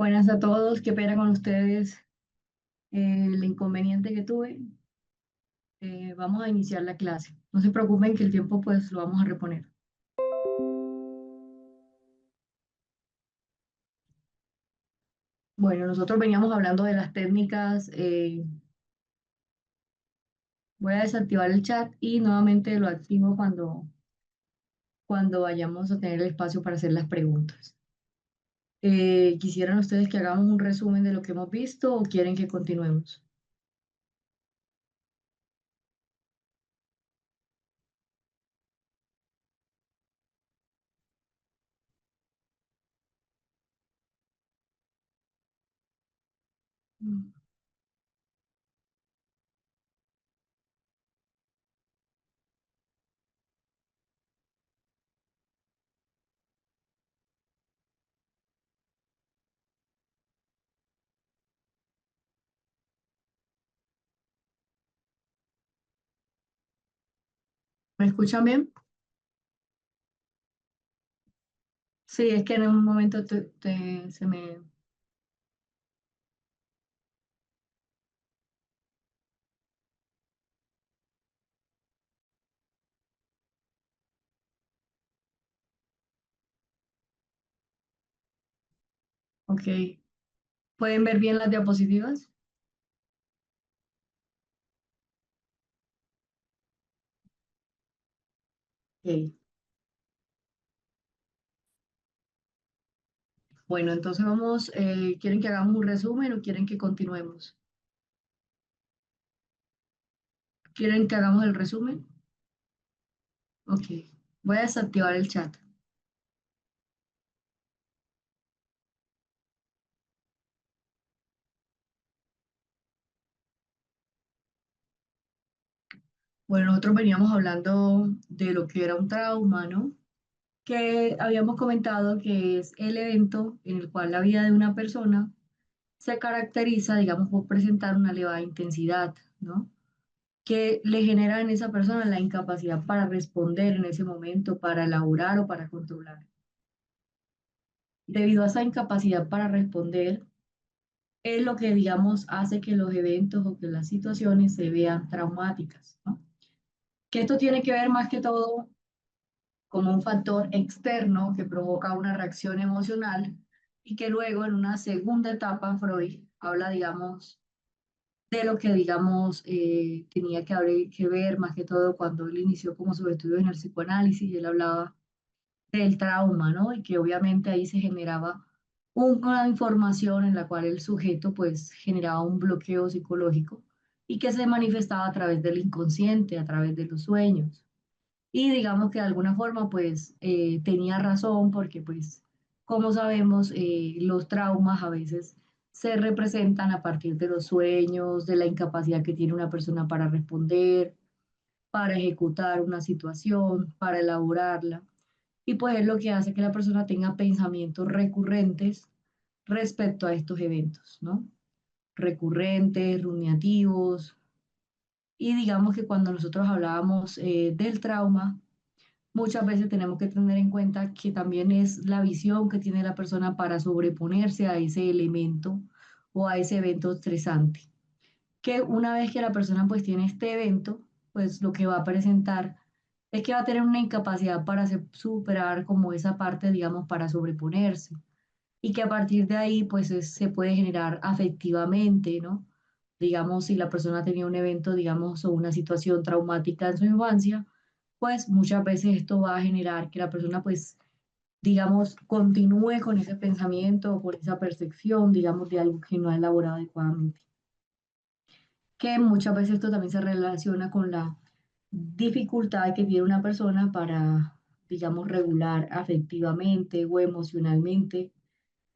Buenas a todos, qué pena con ustedes el inconveniente que tuve. Vamos a iniciar la clase. No se preocupen que el tiempo pues lo vamos a reponer. Bueno, nosotros veníamos hablando de las técnicas. Voy a desactivar el chat y nuevamente lo activo cuando vayamos a tener el espacio para hacer las preguntas. ¿Quisieran ustedes que hagamos un resumen de lo que hemos visto o quieren que continuemos? Mm. ¿Me escuchan bien? Sí, es que en un momento se me... Ok. ¿Pueden ver bien las diapositivas? Ok. Bueno, entonces vamos, ¿quieren que hagamos un resumen o quieren que continuemos? ¿Quieren que hagamos el resumen? Ok, voy a desactivar el chat. Bueno, nosotros veníamos hablando de lo que era un trauma, ¿no? Que habíamos comentado que es el evento en el cual la vida de una persona se caracteriza, digamos, por presentar una elevada intensidad, ¿no? Que le genera en esa persona la incapacidad para responder en ese momento, para elaborar o para controlar. Debido a esa incapacidad para responder, es lo que, digamos, hace que los eventos o que las situaciones se vean traumáticas, ¿no? Que esto tiene que ver más que todo como un factor externo que provoca una reacción emocional y que luego en una segunda etapa Freud habla, digamos, de lo que, digamos, tenía que ver más que todo cuando él inició como sus estudios en el psicoanálisis y él hablaba del trauma, ¿no? Y que obviamente ahí se generaba una información en la cual el sujeto pues generaba un bloqueo psicológico y que se manifestaba a través del inconsciente, a través de los sueños. Y digamos que de alguna forma pues tenía razón porque pues como sabemos los traumas a veces se representan a partir de los sueños, de la incapacidad que tiene una persona para responder, para ejecutar una situación, para elaborarla. Y pues es lo que hace que la persona tenga pensamientos recurrentes respecto a estos eventos, ¿no? Recurrentes, rumiativos. Y digamos que cuando nosotros hablábamos del trauma, muchas veces tenemos que tener en cuenta que también es la visión que tiene la persona para sobreponerse a ese elemento o a ese evento estresante. Que una vez que la persona pues tiene este evento, pues lo que va a presentar es que va a tener una incapacidad para superar como esa parte, digamos, para sobreponerse. Y que a partir de ahí, pues se puede generar afectivamente, ¿no? Digamos, si la persona tenía un evento, digamos, o una situación traumática en su infancia, pues muchas veces esto va a generar que la persona, pues, digamos, continúe con ese pensamiento o con esa percepción, digamos, de algo que no ha elaborado adecuadamente. Que muchas veces esto también se relaciona con la dificultad que tiene una persona para, digamos, regular afectivamente o emocionalmente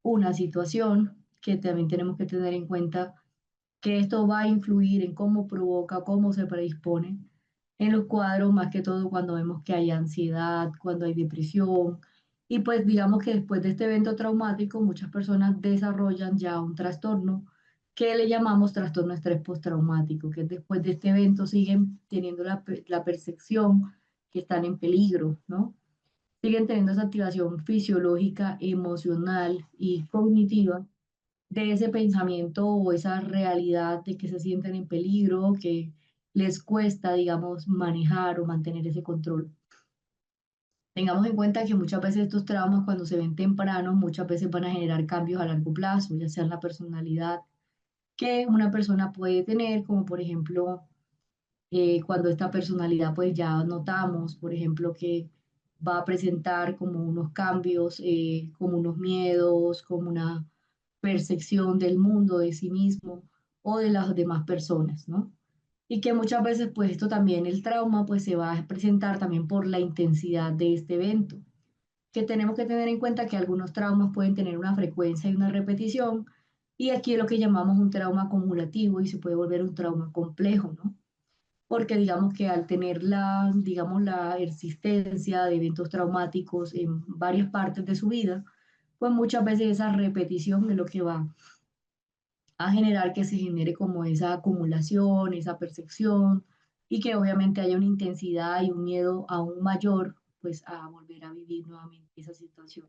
una situación, que también tenemos que tener en cuenta que esto va a influir en cómo provoca, cómo se predispone en los cuadros, más que todo cuando vemos que hay ansiedad, cuando hay depresión. Y pues digamos que después de este evento traumático, muchas personas desarrollan ya un trastorno que le llamamos trastorno de estrés postraumático, que después de este evento siguen teniendo la percepción que están en peligro, ¿no? Siguen teniendo esa activación fisiológica, emocional y cognitiva de ese pensamiento o esa realidad de que se sienten en peligro, que les cuesta, digamos, manejar o mantener ese control. Tengamos en cuenta que muchas veces estos traumas, cuando se ven tempranos, muchas veces van a generar cambios a largo plazo, ya sea en la personalidad que una persona puede tener, como por ejemplo, cuando esta personalidad pues ya notamos, por ejemplo, que va a presentar como unos cambios, como unos miedos, como una percepción del mundo, de sí mismo o de las demás personas, ¿no? Y que muchas veces pues esto también, el trauma pues se va a presentar también por la intensidad de este evento, que tenemos que tener en cuenta que algunos traumas pueden tener una frecuencia y una repetición, y aquí es lo que llamamos un trauma acumulativo y se puede volver un trauma complejo, ¿no? Porque digamos que al tener la, digamos, la existencia de eventos traumáticos en varias partes de su vida, pues muchas veces esa repetición es lo que va a generar que se genere como esa acumulación, esa percepción y que obviamente haya una intensidad y un miedo aún mayor, pues a volver a vivir nuevamente esa situación.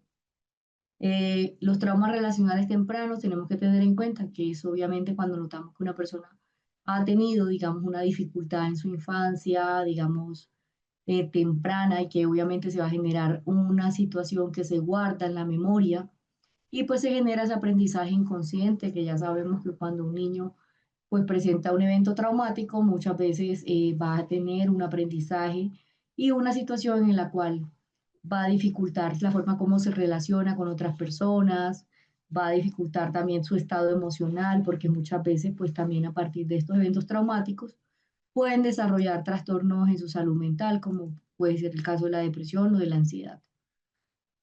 Los traumas relacionales tempranos tenemos que tener en cuenta que es obviamente cuando notamos que una persona ha tenido, digamos, una dificultad en su infancia, digamos, temprana y que obviamente se va a generar una situación que se guarda en la memoria y pues se genera ese aprendizaje inconsciente que ya sabemos que cuando un niño pues presenta un evento traumático, muchas veces va a tener un aprendizaje y una situación en la cual va a dificultar la forma como se relaciona con otras personas, va a dificultar también su estado emocional, porque muchas veces pues también a partir de estos eventos traumáticos pueden desarrollar trastornos en su salud mental, como puede ser el caso de la depresión o de la ansiedad.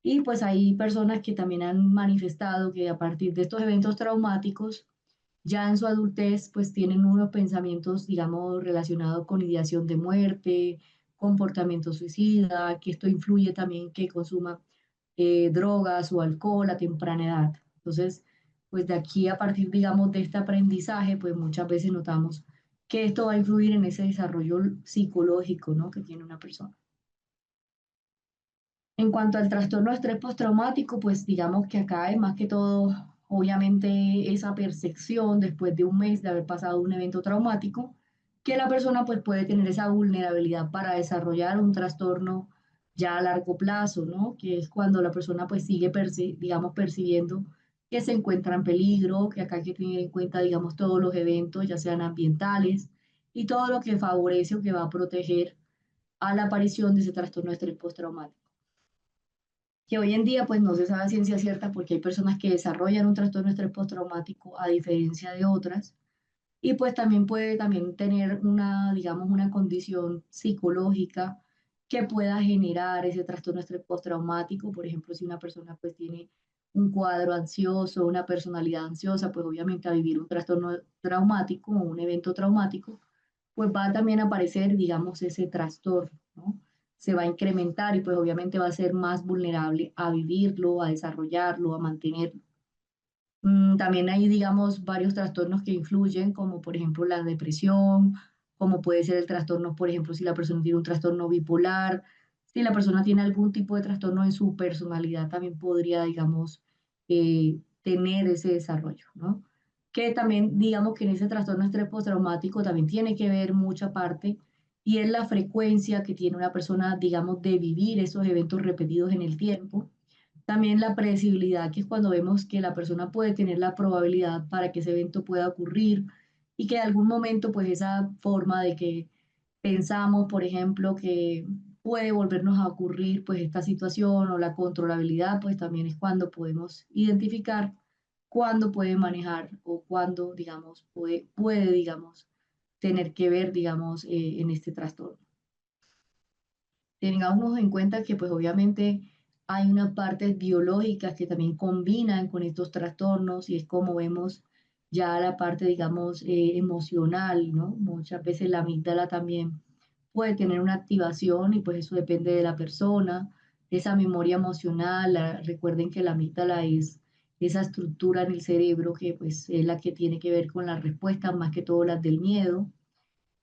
Y pues hay personas que también han manifestado que a partir de estos eventos traumáticos, ya en su adultez, pues tienen unos pensamientos, digamos, relacionados con ideación de muerte, comportamiento suicida, que esto influye también que consuman drogas o alcohol a temprana edad. Entonces, pues de aquí a partir, digamos, de este aprendizaje, pues muchas veces notamos que esto va a influir en ese desarrollo psicológico, ¿no? Que tiene una persona. En cuanto al trastorno de estrés postraumático, pues digamos que acá es más que todo, obviamente, esa percepción después de un mes de haber pasado un evento traumático, que la persona pues puede tener esa vulnerabilidad para desarrollar un trastorno ya a largo plazo, ¿no? Que es cuando la persona pues sigue, digamos, percibiendo que se encuentra en peligro, que acá hay que tener en cuenta, digamos, todos los eventos, ya sean ambientales, y todo lo que favorece o que va a proteger a la aparición de ese trastorno de estrés postraumático, que hoy en día pues no se sabe a ciencia cierta porque hay personas que desarrollan un trastorno de estrés postraumático a diferencia de otras y pues también puede también tener una, digamos, una condición psicológica que pueda generar ese trastorno de estrés postraumático. Por ejemplo, si una persona pues tiene un cuadro ansioso, una personalidad ansiosa, pues obviamente a vivir un trastorno traumático o un evento traumático, pues va a también aparecer, digamos, ese trastorno, ¿no? Se va a incrementar y pues obviamente va a ser más vulnerable a vivirlo, a desarrollarlo, a mantenerlo. También hay, digamos, varios trastornos que influyen, como por ejemplo la depresión, como puede ser el trastorno, por ejemplo, si la persona tiene un trastorno bipolar, si la persona tiene algún tipo de trastorno en su personalidad, también podría, digamos, tener ese desarrollo, ¿no? Que también, digamos que en ese trastorno estrés postraumático también tiene que ver mucha parte y es la frecuencia que tiene una persona, digamos, de vivir esos eventos repetidos en el tiempo, también la predecibilidad, que es cuando vemos que la persona puede tener la probabilidad para que ese evento pueda ocurrir y que en algún momento, pues esa forma de que pensamos, por ejemplo, que puede volvernos a ocurrir, pues esta situación o la controlabilidad, pues también es cuando podemos identificar cuándo puede manejar o cuándo, digamos, digamos, tener que ver, digamos, en este trastorno. Tengamos en cuenta que pues obviamente hay unas partes biológicas que también combinan con estos trastornos y es como vemos ya la parte, digamos, emocional, ¿no? Muchas veces la amígdala también puede tener una activación y pues eso depende de la persona, esa memoria emocional, recuerden que la amígdala es esa estructura en el cerebro que pues es la que tiene que ver con las respuestas más que todo las del miedo,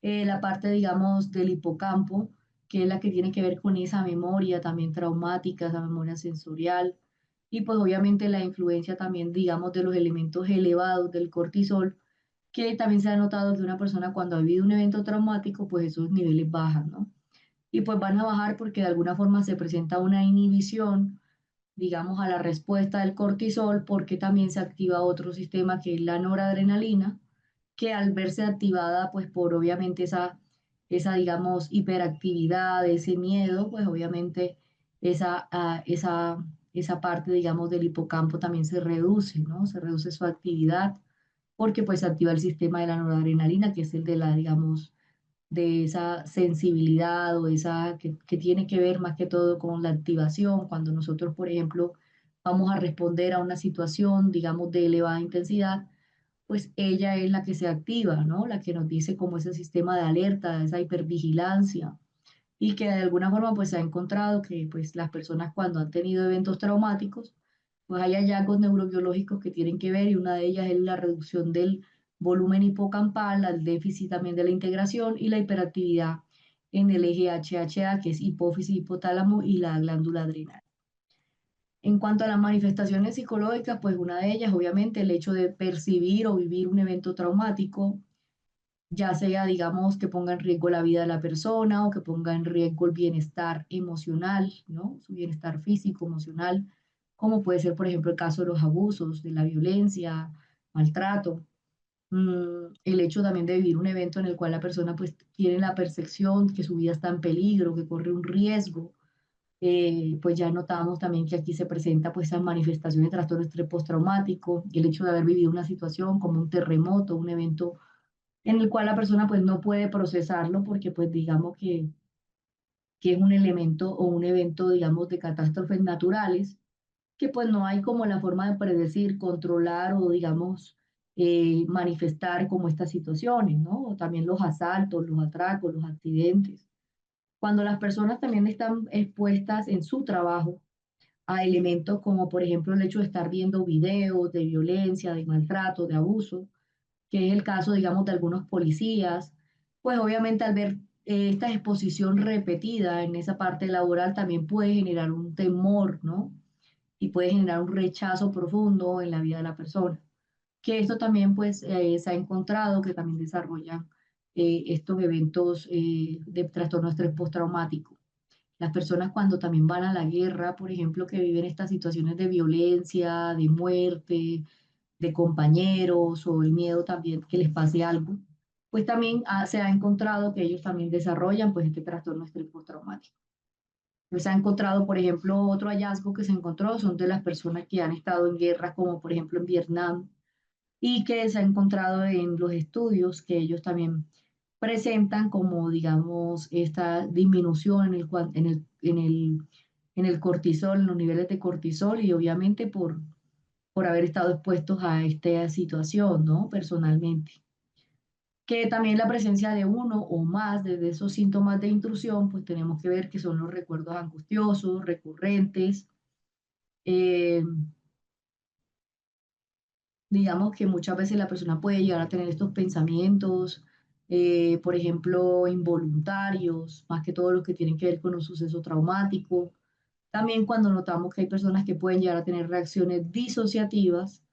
la parte, digamos, del hipocampo, que es la que tiene que ver con esa memoria también traumática, esa memoria sensorial. y pues obviamente la influencia también, digamos, de los elementos elevados del cortisol, que también se ha notado que una persona cuando ha vivido un evento traumático, pues esos niveles bajan, ¿no? Y pues van a bajar porque de alguna forma se presenta una inhibición, digamos, a la respuesta del cortisol, porque también se activa otro sistema que es la noradrenalina, que al verse activada, pues por obviamente digamos, hiperactividad, ese miedo, pues obviamente esa, ah, esa, esa parte, digamos, del hipocampo también se reduce, ¿no? Se reduce su actividad porque pues se activa el sistema de la noradrenalina, que es el de la, digamos, de esa sensibilidad o esa que tiene que ver más que todo con la activación, cuando nosotros, por ejemplo, vamos a responder a una situación, digamos, de elevada intensidad, pues ella es la que se activa, ¿no? La que nos dice cómo ese sistema de alerta, esa hipervigilancia, y que de alguna forma pues se ha encontrado que pues las personas cuando han tenido eventos traumáticos, pues hay hallazgos neurobiológicos que tienen que ver y una de ellas es la reducción del volumen hipocampal, el déficit también de la integración y la hiperactividad en el eje HHA, que es hipófisis, hipotálamo y la glándula adrenal. En cuanto a las manifestaciones psicológicas, pues una de ellas, obviamente, el hecho de percibir o vivir un evento traumático, ya sea, digamos, que ponga en riesgo la vida de la persona o que ponga en riesgo el bienestar emocional, ¿no? Su bienestar físico, emocional, como puede ser, por ejemplo, el caso de los abusos, de la violencia, maltrato. El hecho también de vivir un evento en el cual la persona pues tiene la percepción que su vida está en peligro, que corre un riesgo, pues ya notamos también que aquí se presenta pues esas manifestaciones de trastorno de estrés postraumático, y el hecho de haber vivido una situación como un terremoto, un evento en el cual la persona pues no puede procesarlo porque pues digamos que es un elemento o un evento digamos de catástrofes naturales que pues no hay como la forma de predecir, controlar o digamos manifestar como estas situaciones, ¿no? O también los asaltos, los atracos, los accidentes. Cuando las personas también están expuestas en su trabajo a elementos como por ejemplo el hecho de estar viendo videos de violencia, de maltrato, de abuso, que es el caso, digamos, de algunos policías, pues obviamente al ver esta exposición repetida en esa parte laboral también puede generar un temor, ¿no? Y puede generar un rechazo profundo en la vida de la persona. Que esto también, pues, se ha encontrado que también desarrollan estos eventos de trastorno de estrés postraumático. Las personas cuando también van a la guerra, por ejemplo, que viven estas situaciones de violencia, de muerte, de compañeros o el miedo también que les pase algo, pues también se ha encontrado que ellos también desarrollan pues este trastorno de estrés postraumático. Pues se ha encontrado, por ejemplo, otro hallazgo que se encontró son de las personas que han estado en guerra, como por ejemplo en Vietnam, y que se ha encontrado en los estudios que ellos también presentan como, digamos, esta disminución en el cortisol, en los niveles de cortisol, y obviamente por haber estado expuestos a esta situación, ¿no? Personalmente. Que también la presencia de uno o más de esos síntomas de intrusión, pues tenemos que ver que son los recuerdos angustiosos, recurrentes. eh, digamos que muchas veces la persona puede llegar a tener estos pensamientos, por ejemplo, involuntarios, más que todo lo que tienen que ver con un suceso traumático. También cuando notamos que hay personas que pueden llegar a tener reacciones disociativas,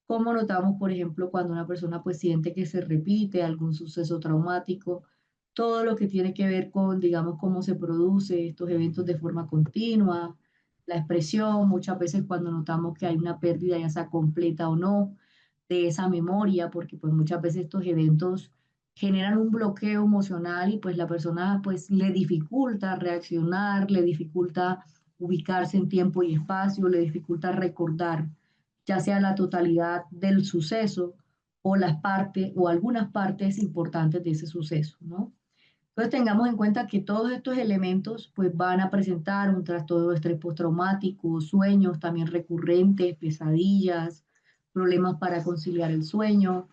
como notamos, por ejemplo, cuando una persona pues siente que se repite algún suceso traumático, todo lo que tiene que ver con, digamos, cómo se produce estos eventos de forma continua, la expresión, muchas veces cuando notamos que hay una pérdida, ya sea completa o no, de esa memoria, porque pues muchas veces estos eventos generan un bloqueo emocional y pues la persona pues le dificulta reaccionar, le dificulta ubicarse en tiempo y espacio, le dificulta recordar ya sea la totalidad del suceso o las partes o algunas partes importantes de ese suceso, ¿no? Entonces tengamos en cuenta que todos estos elementos pues van a presentar un trastorno de estrés postraumático, sueños también recurrentes, pesadillas, problemas para conciliar el sueño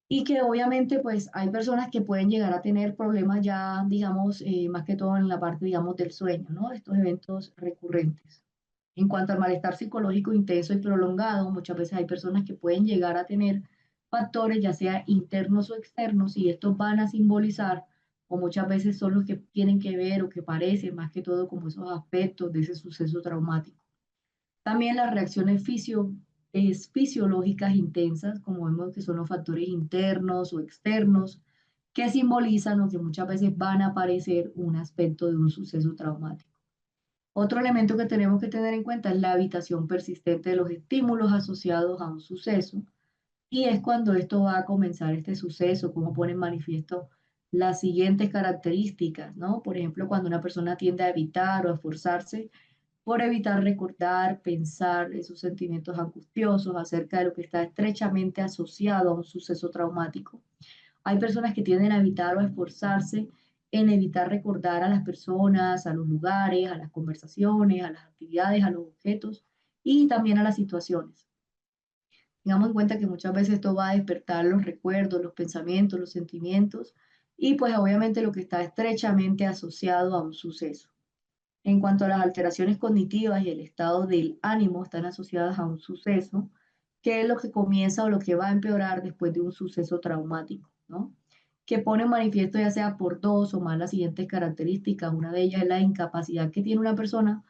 y que obviamente pues hay personas que pueden llegar a tener problemas ya digamos más que todo en la parte digamos del sueño, ¿no? Estos eventos recurrentes. En cuanto al malestar psicológico intenso y prolongado, muchas veces hay personas que pueden llegar a tener factores, ya sea internos o externos, y estos van a simbolizar, o muchas veces son los que tienen que ver o que parecen más que todo como esos aspectos de ese suceso traumático. También las reacciones fisiológicas intensas, como vemos que son los factores internos o externos, que simbolizan o que muchas veces van a aparecer un aspecto de un suceso traumático. Otro elemento que tenemos que tener en cuenta es la evitación persistente de los estímulos asociados a un suceso, y es cuando esto va a comenzar este suceso, como pone en manifiesto las siguientes características, ¿no? Por ejemplo, cuando una persona tiende a evitar o a esforzarse por evitar recordar, pensar esos sentimientos angustiosos acerca de lo que está estrechamente asociado a un suceso traumático. Hay personas que tienden a evitar o a esforzarse en evitar recordar a las personas, a los lugares, a las conversaciones, a las actividades, a los objetos y también a las situaciones. Tengamos en cuenta que muchas veces esto va a despertar los recuerdos, los pensamientos, los sentimientos y pues obviamente lo que está estrechamente asociado a un suceso. En cuanto a las alteraciones cognitivas y el estado del ánimo están asociadas a un suceso, que es lo que comienza o lo que va a empeorar después de un suceso traumático, ¿no? Que pone en manifiesto ya sea por dos o más las siguientes características. Una de ellas es la incapacidad que tiene una persona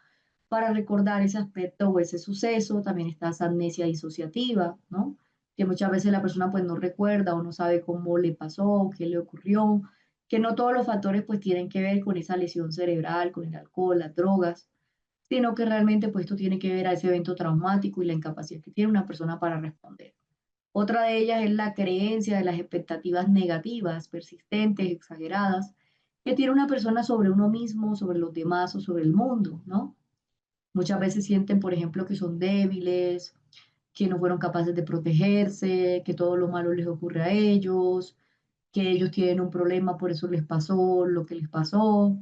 para recordar ese aspecto o ese suceso. También está esa amnesia disociativa, ¿no? Que muchas veces la persona pues no recuerda o no sabe cómo le pasó, qué le ocurrió, que no todos los factores pues tienen que ver con esa lesión cerebral, con el alcohol, las drogas, sino que realmente pues esto tiene que ver a ese evento traumático y la incapacidad que tiene una persona para responder. Otra de ellas es la creencia de las expectativas negativas, persistentes, exageradas, que tiene una persona sobre uno mismo, sobre los demás o sobre el mundo, ¿no? Muchas veces sienten, por ejemplo, que son débiles, que no fueron capaces de protegerse, que todo lo malo les ocurre a ellos, que ellos tienen un problema, por eso les pasó lo que les pasó,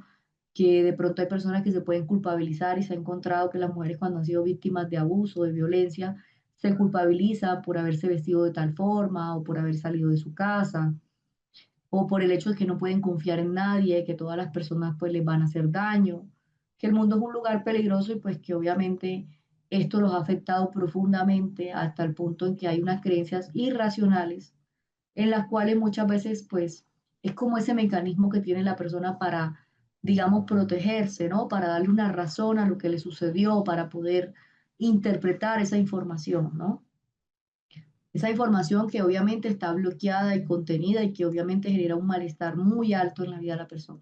que de pronto hay personas que se pueden culpabilizar y se ha encontrado que las mujeres cuando han sido víctimas de abuso, de violencia, se culpabilizan por haberse vestido de tal forma o por haber salido de su casa o por el hecho de que no pueden confiar en nadie, que todas las personas pues les van a hacer daño, que el mundo es un lugar peligroso y pues que obviamente esto los ha afectado profundamente hasta el punto en que hay unas creencias irracionales en las cuales muchas veces pues es como ese mecanismo que tiene la persona para, digamos, protegerse, ¿no? Para darle una razón a lo que le sucedió, para poder interpretar esa información, ¿no? Esa información que obviamente está bloqueada y contenida y que obviamente genera un malestar muy alto en la vida de la persona.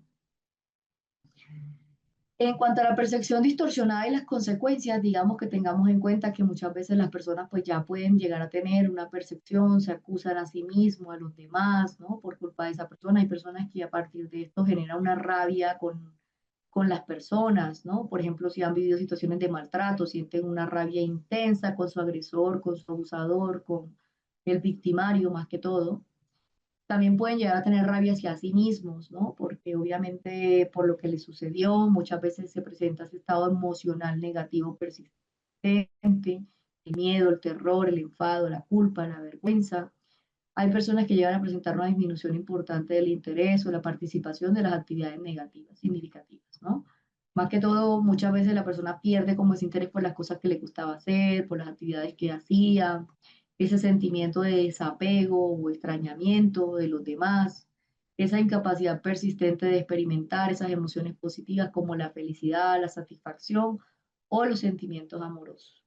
En cuanto a la percepción distorsionada y las consecuencias, digamos que tengamos en cuenta que muchas veces las personas pues ya pueden llegar a tener una percepción, se acusan a sí mismos, a los demás, ¿no? Por culpa de esa persona. Hay personas que a partir de esto generan una rabia con las personas, ¿no? Por ejemplo, si han vivido situaciones de maltrato, sienten una rabia intensa con su agresor, con su abusador, con el victimario más que todo. También pueden llegar a tener rabia hacia sí mismos, ¿no? Porque obviamente por lo que les sucedió, muchas veces se presenta ese estado emocional negativo persistente, el miedo, el terror, el enfado, la culpa, la vergüenza. Hay personas que llegan a presentar una disminución importante del interés o la participación de las actividades negativas, significativas, ¿no? Más que todo, muchas veces la persona pierde como ese interés por las cosas que le gustaba hacer, por las actividades que hacía, ese sentimiento de desapego o extrañamiento de los demás, esa incapacidad persistente de experimentar esas emociones positivas como la felicidad, la satisfacción o los sentimientos amorosos.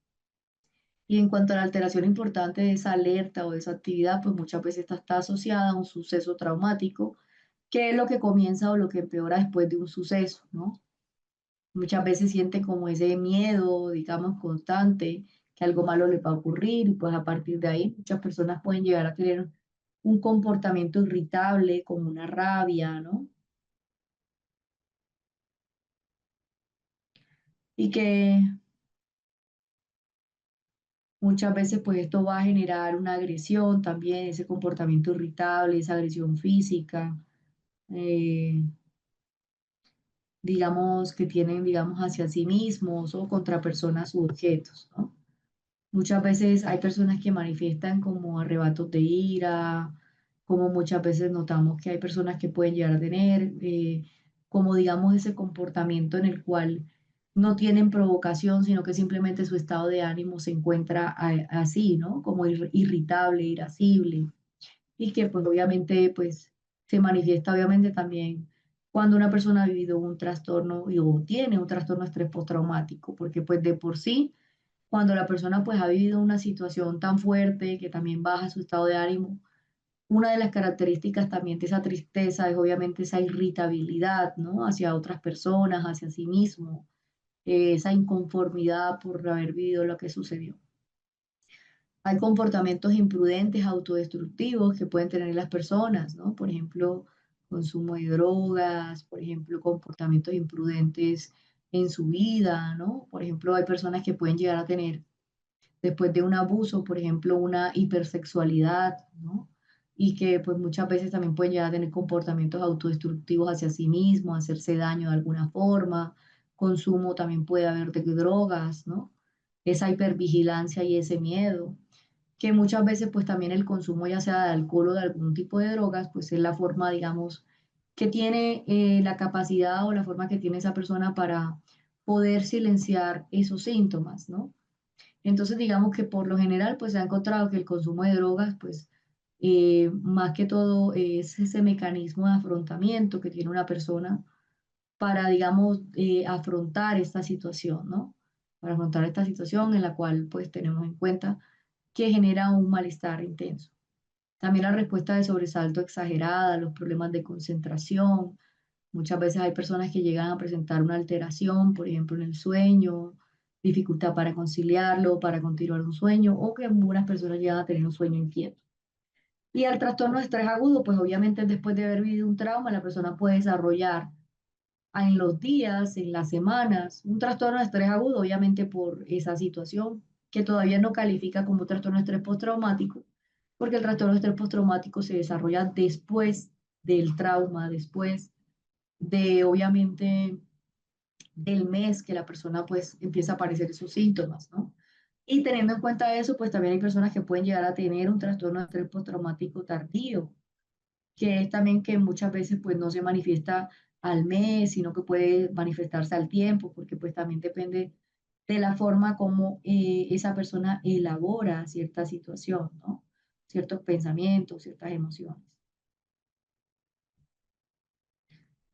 Y en cuanto a la alteración importante de esa alerta o de esa actividad, pues muchas veces esta está asociada a un suceso traumático, que es lo que comienza o lo que empeora después de un suceso, ¿no? Muchas veces sienten como ese miedo, digamos, constante, que algo malo le va a ocurrir y pues a partir de ahí muchas personas pueden llegar a tener un comportamiento irritable, como una rabia, ¿no? Y que muchas veces pues esto va a generar una agresión también, ese comportamiento irritable, esa agresión física, eh, digamos, que tienen, digamos, hacia sí mismos o contra personas u objetos, ¿no? Muchas veces hay personas que manifiestan como arrebatos de ira, como muchas veces notamos que hay personas que pueden llegar a tener, como digamos ese comportamiento en el cual no tienen provocación, sino que simplemente su estado de ánimo se encuentra así, ¿no? Como irritable, irascible, y que pues obviamente pues se manifiesta obviamente también cuando una persona ha vivido un trastorno o tiene un trastorno de estrés postraumático, porque pues de por sí Cuando la persona pues ha vivido una situación tan fuerte que también baja su estado de ánimo, una de las características también de esa tristeza es obviamente esa irritabilidad, ¿no? Hacia otras personas, hacia sí mismo, esa inconformidad por haber vivido lo que sucedió. Hay comportamientos imprudentes, autodestructivos que pueden tener las personas, ¿no? Por ejemplo, consumo de drogas, por ejemplo, comportamientos imprudentes en su vida, ¿no? Por ejemplo, hay personas que pueden llegar a tener, después de un abuso, por ejemplo, una hipersexualidad, ¿no? Y que pues muchas veces también pueden llegar a tener comportamientos autodestructivos hacia sí mismos, hacerse daño de alguna forma. Consumo también puede haber de drogas, ¿no? Esa hipervigilancia y ese miedo que muchas veces pues también el consumo ya sea de alcohol o de algún tipo de drogas, pues es la forma, digamos, que tiene la capacidad o la forma que tiene esa persona para poder silenciar esos síntomas, ¿no? Entonces digamos que por lo general pues se ha encontrado que el consumo de drogas pues más que todo es ese mecanismo de afrontamiento que tiene una persona para, digamos, afrontar esta situación, ¿no? Para afrontar esta situación en la cual pues tenemos en cuenta que genera un malestar intenso. También la respuesta de sobresalto exagerada, los problemas de concentración. Muchas veces hay personas que llegan a presentar una alteración, por ejemplo, en el sueño, dificultad para conciliarlo, para continuar un sueño, o que algunas personas llegan a tener un sueño inquieto. Y al trastorno de estrés agudo, pues obviamente después de haber vivido un trauma, la persona puede desarrollar en los días, en las semanas, un trastorno de estrés agudo, obviamente por esa situación, que todavía no califica como trastorno de estrés postraumático, porque el trastorno de estrés postraumático se desarrolla después del trauma, después de, obviamente, del mes que la persona pues empieza a aparecer sus síntomas, ¿no? Y teniendo en cuenta eso, pues también hay personas que pueden llegar a tener un trastorno de estrés postraumático tardío, que es también que muchas veces pues no se manifiesta al mes, sino que puede manifestarse al tiempo, porque pues también depende de la forma como esa persona elabora cierta situación, ¿no? Ciertos pensamientos, ciertas emociones.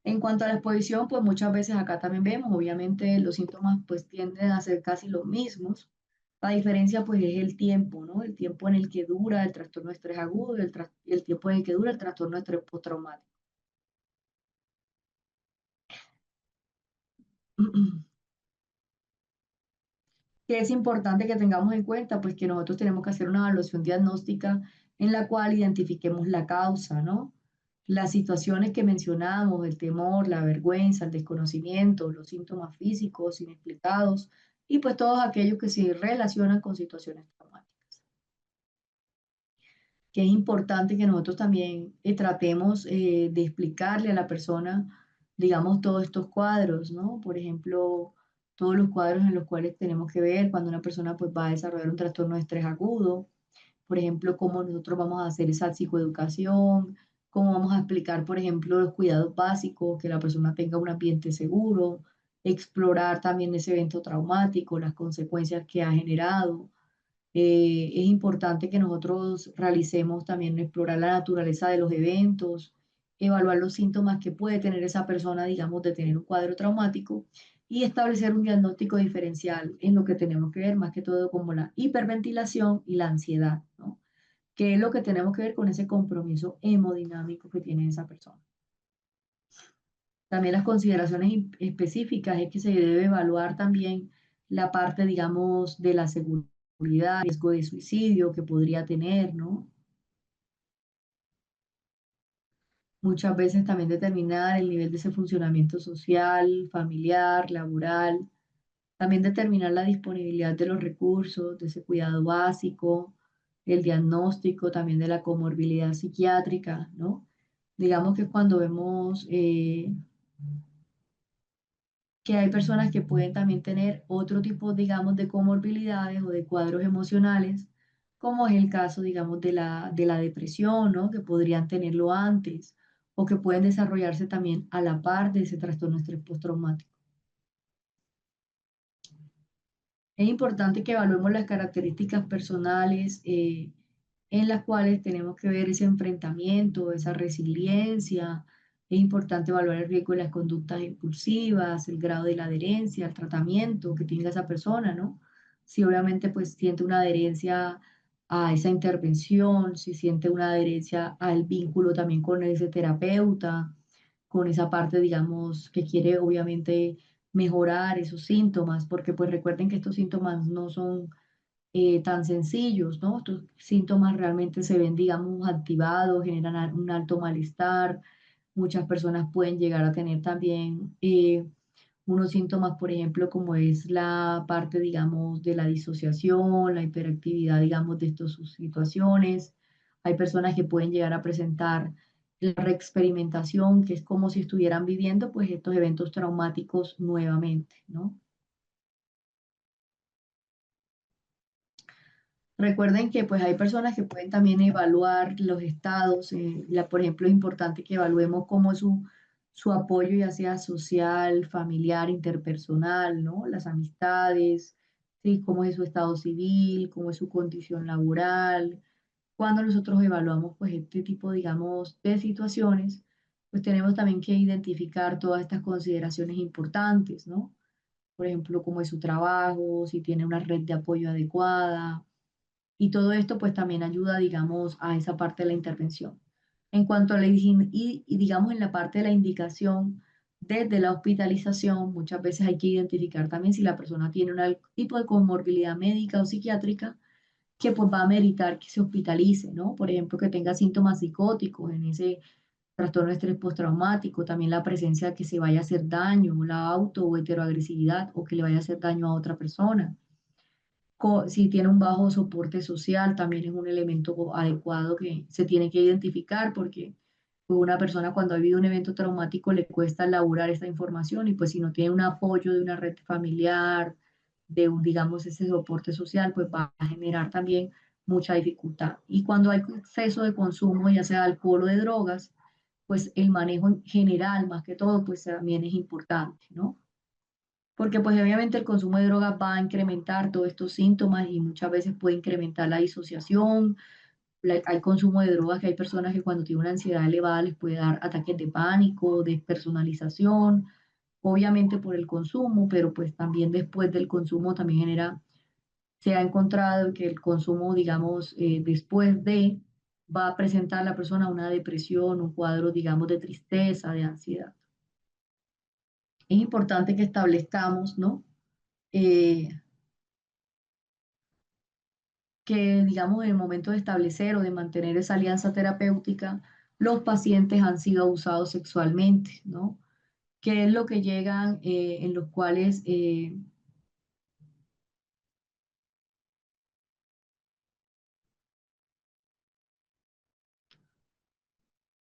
En cuanto a la exposición, pues muchas veces acá también vemos, obviamente los síntomas pues tienden a ser casi los mismos. La diferencia pues es el tiempo, ¿no? El tiempo en el que dura el trastorno de estrés agudo y el tiempo en el que dura el trastorno de estrés postraumático. Que es importante que tengamos en cuenta, pues que nosotros tenemos que hacer una evaluación diagnóstica en la cual identifiquemos la causa, ¿no? Las situaciones que mencionamos, el temor, la vergüenza, el desconocimiento, los síntomas físicos inexplicados y pues todos aquellos que se relacionan con situaciones traumáticas. Que es importante que nosotros también tratemos de explicarle a la persona, digamos, todos estos cuadros, ¿no? Por ejemplo, todos los cuadros en los cuales tenemos que ver cuando una persona pues va a desarrollar un trastorno de estrés agudo, por ejemplo, cómo nosotros vamos a hacer esa psicoeducación, cómo vamos a explicar, por ejemplo, los cuidados básicos, que la persona tenga un ambiente seguro, explorar también ese evento traumático, las consecuencias que ha generado. Es importante que nosotros realicemos también explorar la naturaleza de los eventos, evaluar los síntomas que puede tener esa persona, digamos, de tener un cuadro traumático y establecer un diagnóstico diferencial en lo que tenemos que ver, más que todo como la hiperventilación y la ansiedad, ¿no? Que es lo que tenemos que ver con ese compromiso hemodinámico que tiene esa persona. También las consideraciones específicas es que se debe evaluar también la parte, digamos, de la seguridad, riesgo de suicidio que podría tener, ¿no? Muchas veces también determinar el nivel de ese funcionamiento social, familiar, laboral, también determinar la disponibilidad de los recursos, de ese cuidado básico, el diagnóstico también de la comorbilidad psiquiátrica, ¿no? Digamos que cuando vemos que hay personas que pueden también tener otro tipo, digamos, de comorbilidades o de cuadros emocionales, como es el caso, digamos, de la depresión, ¿no? Que podrían tenerlo antes o que pueden desarrollarse también a la par de ese trastorno de estrés postraumático. Es importante que evaluemos las características personales en las cuales tenemos que ver ese enfrentamiento, esa resiliencia. Es importante evaluar el riesgo de las conductas impulsivas, el grado de la adherencia, el tratamiento que tenga esa persona, ¿no? si obviamente pues siente una adherencia a esa intervención, si siente una adherencia al vínculo también con ese terapeuta, con esa parte, digamos, que quiere obviamente mejorar esos síntomas, porque pues recuerden que estos síntomas no son tan sencillos, ¿no? Estos síntomas realmente se ven, digamos, activados, generan un alto malestar. Muchas personas pueden llegar a tener también unos síntomas, por ejemplo, como es la parte, digamos, de la disociación, la hiperactividad, digamos, de estas situaciones. Hay personas que pueden llegar a presentar la reexperimentación, que es como si estuvieran viviendo, pues, estos eventos traumáticos nuevamente, ¿no? Recuerden que pues hay personas que pueden también evaluar los estados. Por ejemplo, es importante que evaluemos cómo es su apoyo, ya sea social, familiar, interpersonal, ¿no? Las amistades, ¿sí? Cómo es su estado civil, cómo es su condición laboral. Cuando nosotros evaluamos pues este tipo, digamos, de situaciones, pues tenemos también que identificar todas estas consideraciones importantes, ¿no? Por ejemplo, cómo es su trabajo, si tiene una red de apoyo adecuada, y todo esto pues también ayuda, digamos, a esa parte de la intervención. En cuanto a y digamos en la parte de la indicación desde la hospitalización, muchas veces hay que identificar también si la persona tiene un tipo de comorbilidad médica o psiquiátrica que pues va a meritar que se hospitalice, ¿no? Por ejemplo, que tenga síntomas psicóticos en ese trastorno de estrés postraumático, también la presencia de que se vaya a hacer daño, la auto o heteroagresividad o que le vaya a hacer daño a otra persona. Si tiene un bajo soporte social, también es un elemento adecuado que se tiene que identificar porque pues, una persona cuando ha vivido un evento traumático le cuesta elaborar esta información y pues si no tiene un apoyo de una red familiar, de un, digamos, ese soporte social, pues va a generar también mucha dificultad. Y cuando hay exceso de consumo, ya sea de alcohol o de drogas, pues el manejo en general, más que todo, pues también es importante, ¿no? Porque pues obviamente el consumo de drogas va a incrementar todos estos síntomas y muchas veces puede incrementar la disociación. Hay consumo de drogas que hay personas que cuando tienen una ansiedad elevada les puede dar ataques de pánico, despersonalización, obviamente por el consumo, pero pues también después del consumo también genera, se ha encontrado que el consumo, digamos, después de, va a presentar a la persona una depresión, un cuadro, digamos, de tristeza, de ansiedad. Es importante que establezcamos, ¿no? Eh, que, digamos, en el momento de establecer o de mantener esa alianza terapéutica, los pacientes han sido abusados sexualmente, ¿no? ¿Qué es lo que llegan en los cuales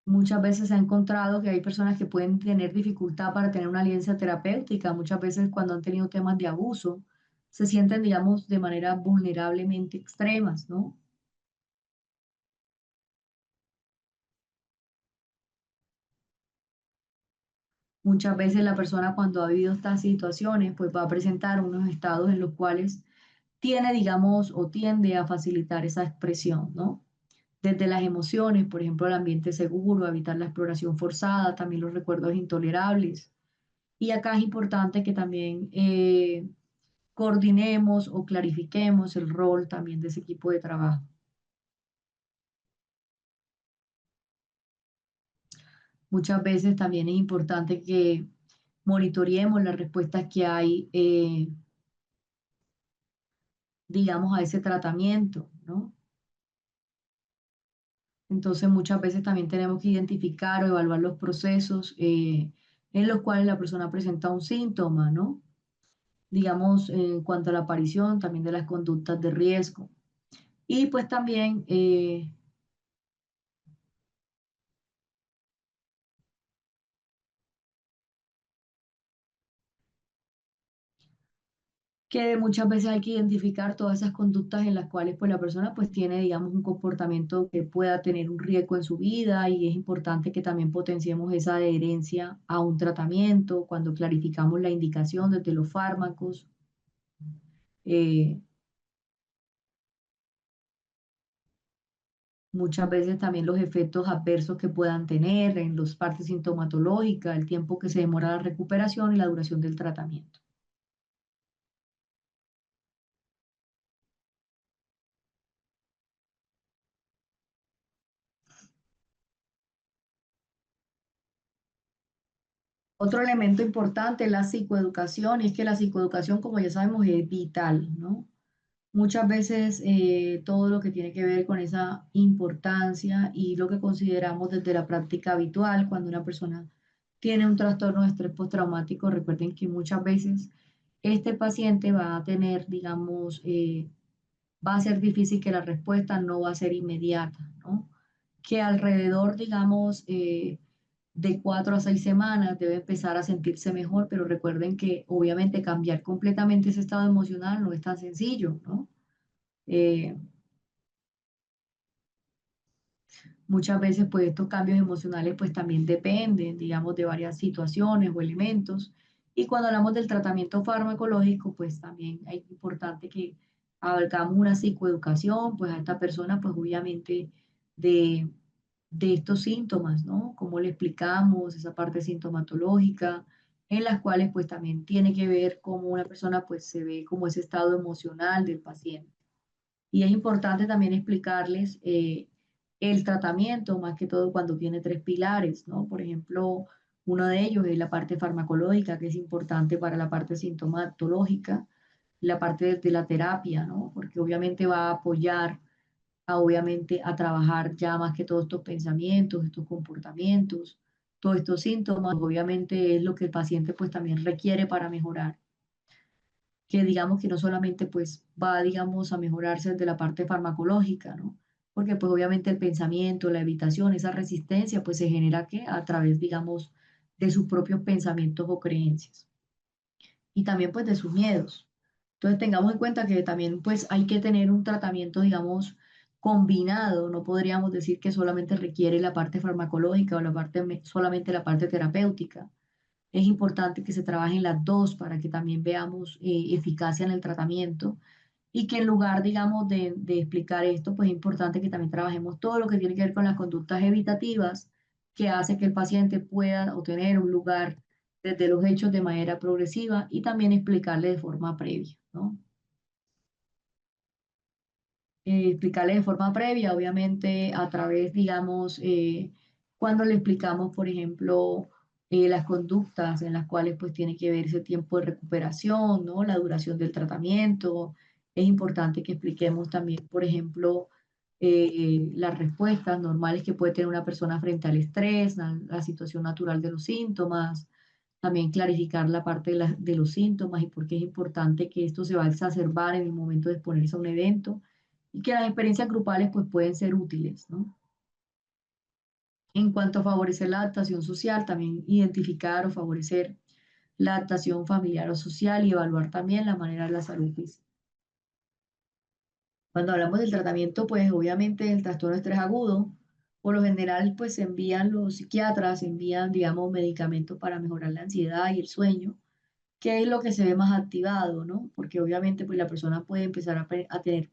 muchas veces se ha encontrado que hay personas que pueden tener dificultad para tener una alianza terapéutica? Muchas veces cuando han tenido temas de abuso, se sienten, digamos, de manera vulnerablemente extremas, ¿no? Muchas veces la persona cuando ha vivido estas situaciones, pues va a presentar unos estados en los cuales tiene, digamos, o tiende a facilitar esa expresión, ¿no? Desde las emociones, por ejemplo, el ambiente seguro, evitar la exploración forzada, también los recuerdos intolerables. Y acá es importante que también coordinemos o clarifiquemos el rol también de ese equipo de trabajo. Muchas veces también es importante que monitoreemos las respuestas que hay, digamos, a ese tratamiento, ¿no? Entonces, muchas veces también tenemos que identificar o evaluar los procesos en los cuales la persona presenta un síntoma, ¿no? Digamos, en cuanto a la aparición también de las conductas de riesgo. Y pues también que muchas veces hay que identificar todas esas conductas en las cuales pues la persona pues tiene, digamos, un comportamiento que pueda tener un riesgo en su vida y es importante que también potenciemos esa adherencia a un tratamiento cuando clarificamos la indicación desde los fármacos. eh, Muchas veces también los efectos adversos que puedan tener en las partes sintomatológicas, el tiempo que se demora la recuperación y la duración del tratamiento. Otro elemento importante es la psicoeducación, y es que la psicoeducación, como ya sabemos, es vital, ¿no? Muchas veces todo lo que tiene que ver con esa importancia y lo que consideramos desde la práctica habitual, cuando una persona tiene un trastorno de estrés postraumático, recuerden que muchas veces este paciente va a tener, digamos, va a ser difícil que la respuesta no va a ser inmediata, ¿no? Que alrededor, digamos, de 4 a 6 semanas debe empezar a sentirse mejor, pero recuerden que obviamente cambiar completamente ese estado emocional no es tan sencillo, ¿no? Eh, Muchas veces pues estos cambios emocionales pues también dependen, digamos, de varias situaciones o elementos. Y cuando hablamos del tratamiento farmacológico, pues también es importante que hagamos una psicoeducación, pues a esta persona pues obviamente de, de estos síntomas, ¿no? Cómo le explicamos esa parte sintomatológica, en las cuales pues también tiene que ver cómo una persona pues se ve como ese estado emocional del paciente. Y es importante también explicarles el tratamiento, más que todo cuando tiene 3 pilares, ¿no? Por ejemplo, uno de ellos es la parte farmacológica, que es importante para la parte sintomatológica, la parte de la terapia, ¿no? Porque obviamente va a apoyar obviamente, a trabajar ya más que todos estos pensamientos, estos comportamientos, todos estos síntomas, obviamente es lo que el paciente pues también requiere para mejorar, que digamos que no solamente pues va, digamos, a mejorarse de la parte farmacológica, ¿no? Porque pues obviamente el pensamiento, la evitación, esa resistencia pues se genera que a través, digamos, de sus propios pensamientos o creencias y también pues de sus miedos. Entonces tengamos en cuenta que también pues hay que tener un tratamiento, digamos, combinado. No podríamos decir que solamente requiere la parte farmacológica o solamente la parte terapéutica. Es importante que se trabajen las dos para que también veamos eficacia en el tratamiento y que en lugar, digamos, de explicar esto, pues es importante que también trabajemos todo lo que tiene que ver con las conductas evitativas que hace que el paciente pueda obtener un lugar desde los hechos de manera progresiva y también explicarle de forma previa, ¿no? Explicarle de forma previa, obviamente a través, digamos, cuando le explicamos, por ejemplo, las conductas en las cuales pues tiene que ver ese tiempo de recuperación, ¿no? La duración del tratamiento. Es importante que expliquemos también, por ejemplo, las respuestas normales que puede tener una persona frente al estrés, la situación natural de los síntomas, también clarificar la parte de los síntomas y por qué es importante que esto se va a exacerbar en el momento de exponerse a un evento y que las experiencias grupales pues pueden ser útiles, ¿no? En cuanto a favorecer la adaptación social, también identificar o favorecer la adaptación familiar o social y evaluar también la manera de la salud física. Cuando hablamos del tratamiento, pues obviamente el trastorno de estrés agudo, por lo general pues se envían los psiquiatras, se envían, digamos, medicamentos para mejorar la ansiedad y el sueño, que es lo que se ve más activado, ¿no? Porque obviamente pues la persona puede empezar a tener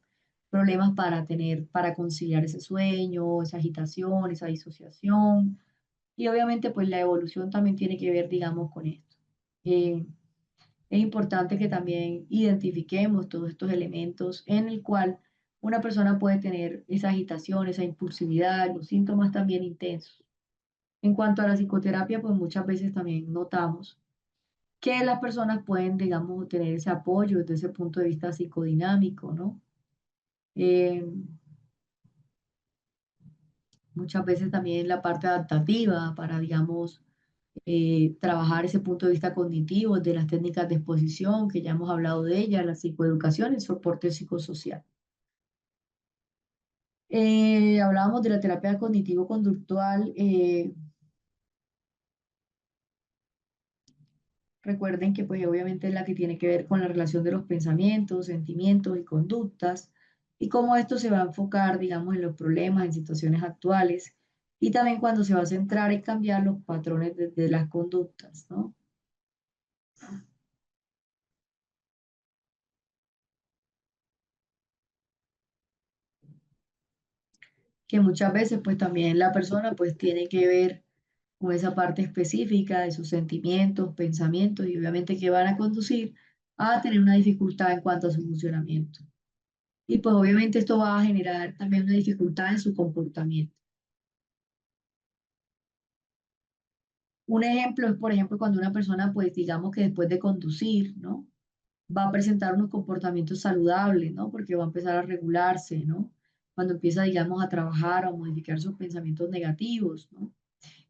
problemas para conciliar ese sueño, esa agitación, esa disociación. Y obviamente pues la evolución también tiene que ver, digamos, con esto. Eh, es importante que también identifiquemos todos estos elementos en el cual una persona puede tener esa agitación, esa impulsividad, los síntomas también intensos. En cuanto a la psicoterapia, pues muchas veces también notamos que las personas pueden, digamos, tener ese apoyo desde ese punto de vista psicodinámico, ¿no? Eh, Muchas veces también la parte adaptativa para, digamos, trabajar ese punto de vista cognitivo de las técnicas de exposición, que ya hemos hablado de ellas, la psicoeducación y el soporte psicosocial. Hablábamos de la terapia cognitivo-conductual. Recuerden que pues obviamente es la que tiene que ver con la relación de los pensamientos, sentimientos y conductas y cómo esto se va a enfocar, digamos, en los problemas, en situaciones actuales y también cuando se va a centrar en cambiar los patrones de las conductas, ¿no? Que muchas veces pues también la persona pues tiene que ver con esa parte específica de sus sentimientos, pensamientos y obviamente que van a conducir a tener una dificultad en cuanto a su funcionamiento. Y pues obviamente esto va a generar también una dificultad en su comportamiento. Un ejemplo es, por ejemplo, cuando una persona, pues digamos que después de conducir, ¿no? Va a presentar unos comportamientos saludables, ¿no? Porque va a empezar a regularse, ¿no? Cuando empieza, digamos, a trabajar o a modificar sus pensamientos negativos, ¿no?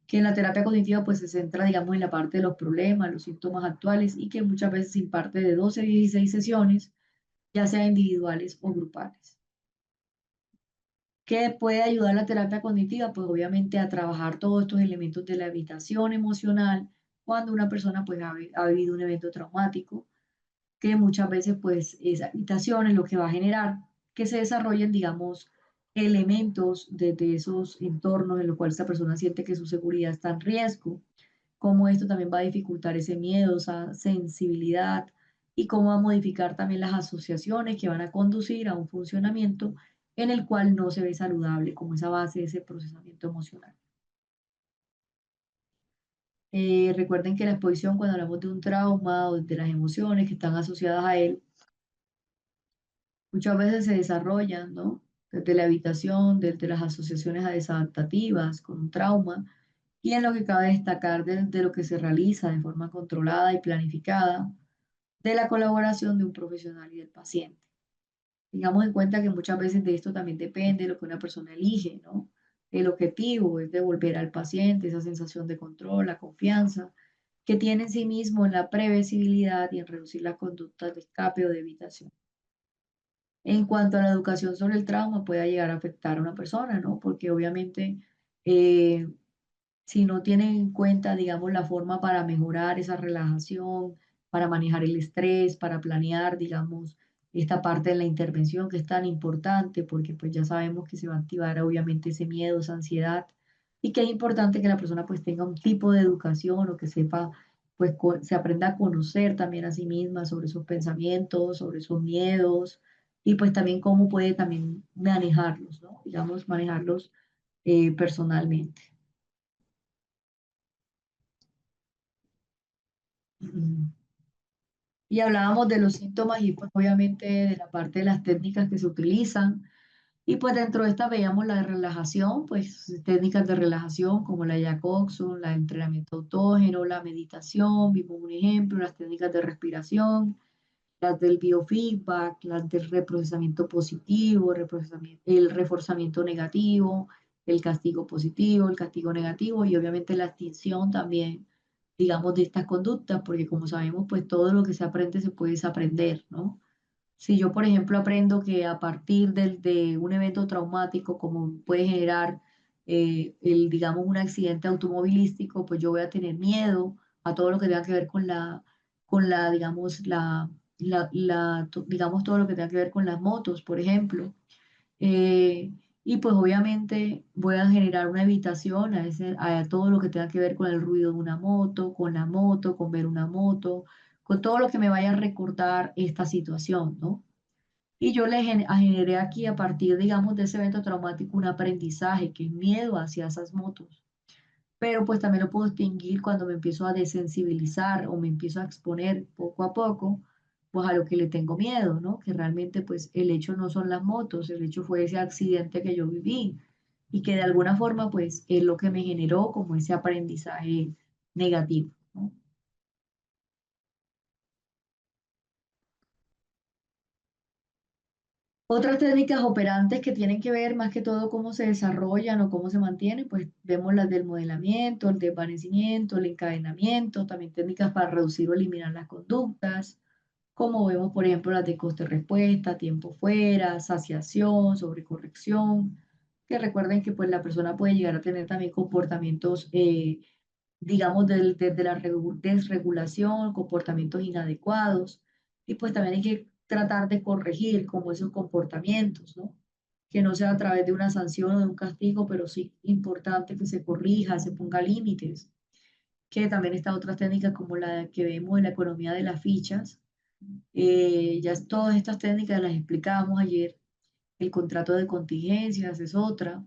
Que en la terapia cognitiva, pues se centra, digamos, en la parte de los problemas, los síntomas actuales y que muchas veces se imparte de 12 a 16 sesiones, ya sea individuales o grupales. ¿Qué puede ayudar la terapia cognitiva? Pues obviamente a trabajar todos estos elementos de la habitación emocional cuando una persona pues ha vivido un evento traumático, que muchas veces pues esa habitación es lo que va a generar que se desarrollen, digamos, elementos de esos entornos en los cuales esa persona siente que su seguridad está en riesgo, cómo esto también va a dificultar ese miedo, esa sensibilidad y cómo va a modificar también las asociaciones que van a conducir a un funcionamiento en el cual no se ve saludable como esa base de ese procesamiento emocional. Recuerden que la exposición, cuando hablamos de un trauma o de las emociones que están asociadas a él, muchas veces se desarrollan, ¿no? Desde la habitación, desde las asociaciones desadaptativas con un trauma, y en lo que cabe destacar de lo que se realiza de forma controlada y planificada, de la colaboración de un profesional y del paciente. Tengamos en cuenta que muchas veces de esto también depende de lo que una persona elige, ¿no? El objetivo es devolver al paciente esa sensación de control, la confianza que tiene en sí mismo en la previsibilidad y en reducir las conductas de escape o de evitación. En cuanto a la educación sobre el trauma, puede llegar a afectar a una persona, ¿no? Porque obviamente, eh, si no tienen en cuenta, digamos, la forma para mejorar esa relajación, para manejar el estrés, para planear, digamos, esta parte de la intervención que es tan importante, porque pues ya sabemos que se va a activar obviamente ese miedo, esa ansiedad, y que es importante que la persona pues tenga un tipo de educación o que sepa, pues se aprenda a conocer también a sí misma sobre sus pensamientos, sobre sus miedos, y pues también cómo puede también manejarlos, ¿no? Digamos, manejarlos personalmente. Mm. Y hablábamos de los síntomas y pues obviamente de la parte de las técnicas que se utilizan. Y pues dentro de esta veíamos la de relajación, pues técnicas de relajación como la Jacobson, la de entrenamiento autógeno, la meditación, vimos un ejemplo, las técnicas de respiración, las del biofeedback, las del reprocesamiento positivo, el reforzamiento negativo, el castigo positivo, el castigo negativo y obviamente la extinción también, digamos, de estas conductas, porque como sabemos, pues todo lo que se aprende se puede desaprender, ¿no? Si yo, por ejemplo, aprendo que a partir de un evento traumático, como puede generar digamos, un accidente automovilístico, pues yo voy a tener miedo a todo lo que tenga que ver digamos, digamos, todo lo que tenga que ver con las motos, por ejemplo. Eh, y pues obviamente voy a generar una evitación a todo lo que tenga que ver con el ruido de una moto, con la moto, con ver una moto, con todo lo que me vaya a recortar esta situación, ¿no? Y yo generé aquí, a partir, digamos, de ese evento traumático, un aprendizaje, que es miedo hacia esas motos. Pero pues también lo puedo distinguir cuando me empiezo a desensibilizar o me empiezo a exponer poco a poco, pues a lo que le tengo miedo, ¿no? Que realmente pues el hecho no son las motos, el hecho fue ese accidente que yo viví y que de alguna forma pues es lo que me generó como ese aprendizaje negativo, ¿no? Otras técnicas operantes que tienen que ver más que todo cómo se desarrollan o cómo se mantienen, pues vemos las del modelamiento, el desvanecimiento, el encadenamiento, también técnicas para reducir o eliminar las conductas, como vemos, por ejemplo, las de coste-respuesta, tiempo fuera, saciación, sobrecorrección, que recuerden que pues la persona puede llegar a tener también comportamientos, digamos, desde la desregulación, comportamientos inadecuados, y pues también hay que tratar de corregir como esos comportamientos, ¿no? Que no sea a través de una sanción o de un castigo, pero sí importante que se corrija, se ponga límites, que también está otras técnicas como la que vemos en la economía de las fichas. Ya todas estas técnicas las explicábamos ayer. El contrato de contingencias es otra,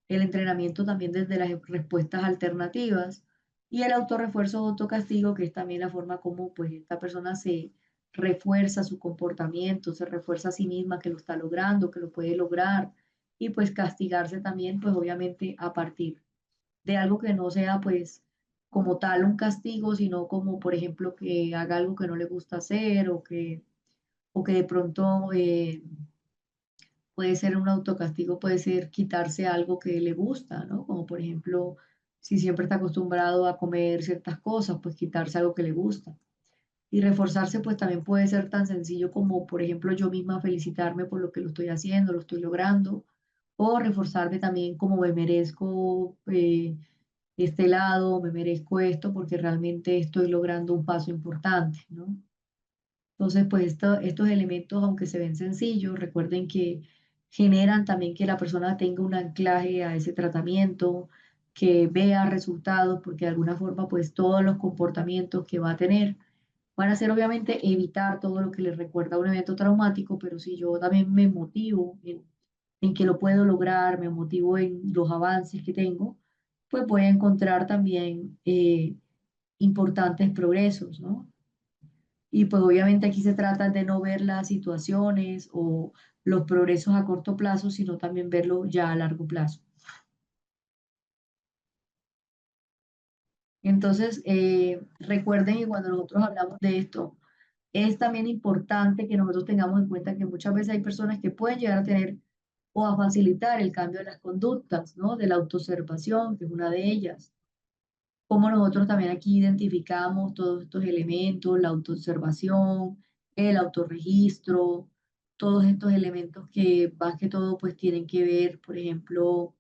el entrenamiento también desde las respuestas alternativas y el autorrefuerzo o autocastigo, que es también la forma como pues esta persona se refuerza su comportamiento, se refuerza a sí misma que lo está logrando, que lo puede lograr y pues castigarse también pues obviamente a partir de algo que no sea pues como tal un castigo, sino como, por ejemplo, que haga algo que no le gusta hacer o que de pronto puede ser un autocastigo, puede ser quitarse algo que le gusta, ¿no? Como por ejemplo, si siempre está acostumbrado a comer ciertas cosas, pues quitarse algo que le gusta. Y reforzarse, pues también puede ser tan sencillo como, por ejemplo, yo misma felicitarme por lo que lo estoy haciendo, lo estoy logrando, o reforzarme también como me merezco este lado, me merezco esto, porque realmente estoy logrando un paso importante, ¿no? Entonces, pues estos elementos, aunque se ven sencillos, recuerden que generan también que la persona tenga un anclaje a ese tratamiento, que vea resultados, porque de alguna forma, pues todos los comportamientos que va a tener van a ser obviamente evitar todo lo que le recuerda a un evento traumático, pero si yo también me motivo en que lo puedo lograr, me motivo en los avances que tengo, pues voy a encontrar también importantes progresos, ¿no? Y pues obviamente aquí se trata de no ver las situaciones o los progresos a corto plazo, sino también verlo ya a largo plazo. Entonces, recuerden que cuando nosotros hablamos de esto, es también importante que nosotros tengamos en cuenta que muchas veces hay personas que pueden llegar a tener o a facilitar el cambio de las conductas, ¿no? De la autoobservación, que es una de ellas. Cómo nosotros también aquí identificamos todos estos elementos, la autoobservación, el autorregistro, todos estos elementos que más que todo pues tienen que ver, por ejemplo,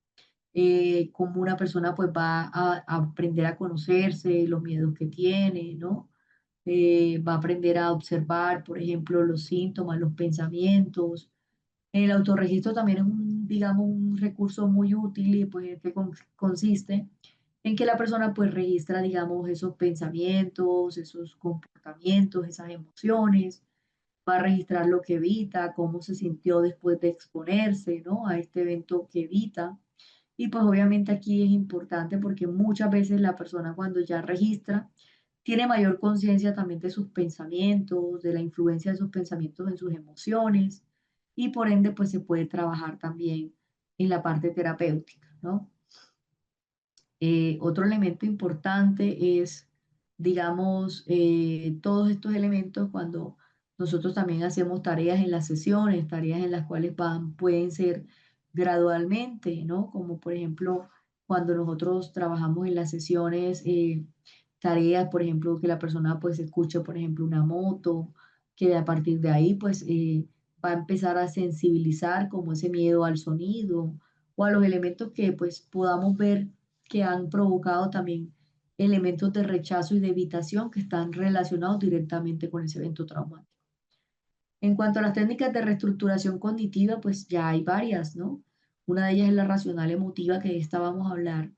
cómo una persona pues va a aprender a conocerse, los miedos que tiene, ¿no? Va a aprender a observar, por ejemplo, los síntomas, los pensamientos. El autorregistro también es un, digamos, un recurso muy útil y pues que consiste en que la persona pues registra, digamos, esos pensamientos, esos comportamientos, esas emociones, va a registrar lo que evita, cómo se sintió después de exponerse, ¿no? A este evento que evita. Y pues obviamente aquí es importante porque muchas veces la persona cuando ya registra tiene mayor conciencia también de sus pensamientos, de la influencia de sus pensamientos en sus emociones y por ende pues se puede trabajar también en la parte terapéutica, ¿no? Otro elemento importante es, digamos, todos estos elementos cuando nosotros también hacemos tareas en las sesiones, tareas en las cuales pueden ser gradualmente, ¿no? Como por ejemplo, cuando nosotros trabajamos en las sesiones, tareas, por ejemplo, que la persona pues escuche, por ejemplo, una moto, que a partir de ahí pues va a empezar a sensibilizar como ese miedo al sonido o a los elementos que pues podamos ver que han provocado también elementos de rechazo y de evitación que están relacionados directamente con ese evento traumático. En cuanto a las técnicas de reestructuración cognitiva, pues ya hay varias, ¿no? Una de ellas es la racional emotiva, que de esta vamos a hablar,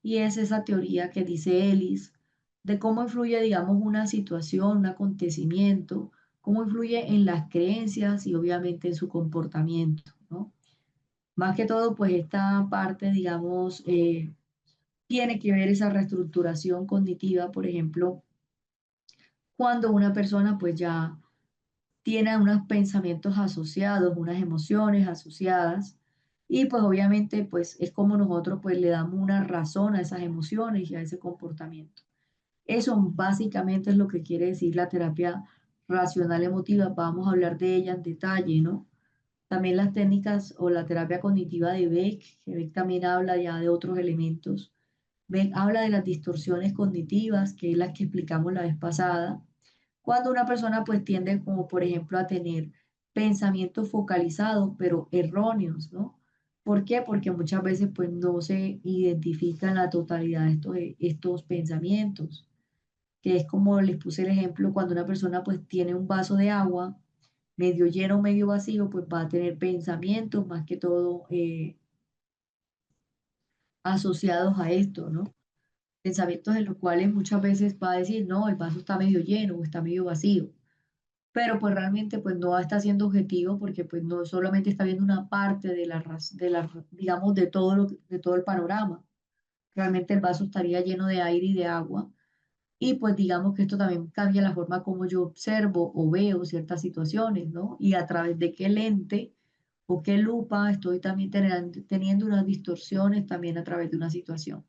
y es esa teoría que dice Ellis de cómo influye, digamos, una situación, un acontecimiento, cómo influye en las creencias y obviamente en su comportamiento, ¿no? Más que todo, pues esta parte, digamos, tiene que ver esa reestructuración cognitiva, por ejemplo, cuando una persona pues ya tiene unos pensamientos asociados, unas emociones asociadas, y pues obviamente pues es como nosotros pues le damos una razón a esas emociones y a ese comportamiento. Eso básicamente es lo que quiere decir la terapia racional emotiva. Vamos a hablar de ella en detalle, ¿no? También las técnicas o la terapia cognitiva de Beck, que Beck también habla ya de otros elementos. Beck habla de las distorsiones cognitivas, que es las que explicamos la vez pasada, cuando una persona pues tiende como por ejemplo a tener pensamientos focalizados, pero erróneos, ¿no? ¿Por qué? Porque muchas veces pues no se identifican la totalidad de estos pensamientos, que es como les puse el ejemplo, cuando una persona pues tiene un vaso de agua, medio lleno o medio vacío, pues va a tener pensamientos más que todo asociados a esto, ¿no? Pensamientos en los cuales muchas veces va a decir, no, el vaso está medio lleno o está medio vacío, pero pues realmente pues no está siendo objetivo porque pues no solamente está viendo una parte de digamos, de de todo el panorama. Realmente el vaso estaría lleno de aire y de agua y pues digamos que esto también cambia la forma como yo observo o veo ciertas situaciones, ¿no? Y a través de qué lente o qué lupa estoy también teniendo unas distorsiones también a través de una situación.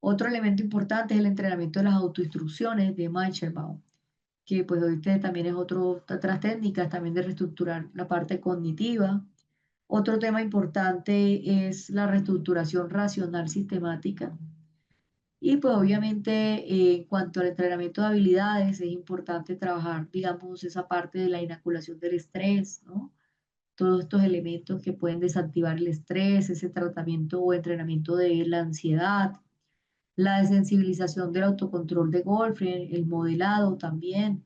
Otro elemento importante es el entrenamiento de las autoinstrucciones de Mancherbaum, que pues este también es otras técnicas también de reestructurar la parte cognitiva. Otro tema importante es la reestructuración racional sistemática. Y pues obviamente en cuanto al entrenamiento de habilidades, es importante trabajar, digamos, esa parte de la inaculación del estrés, ¿no? Todos estos elementos que pueden desactivar el estrés, ese tratamiento o entrenamiento de la ansiedad, la desensibilización del autocontrol de Goldfriend, el modelado también.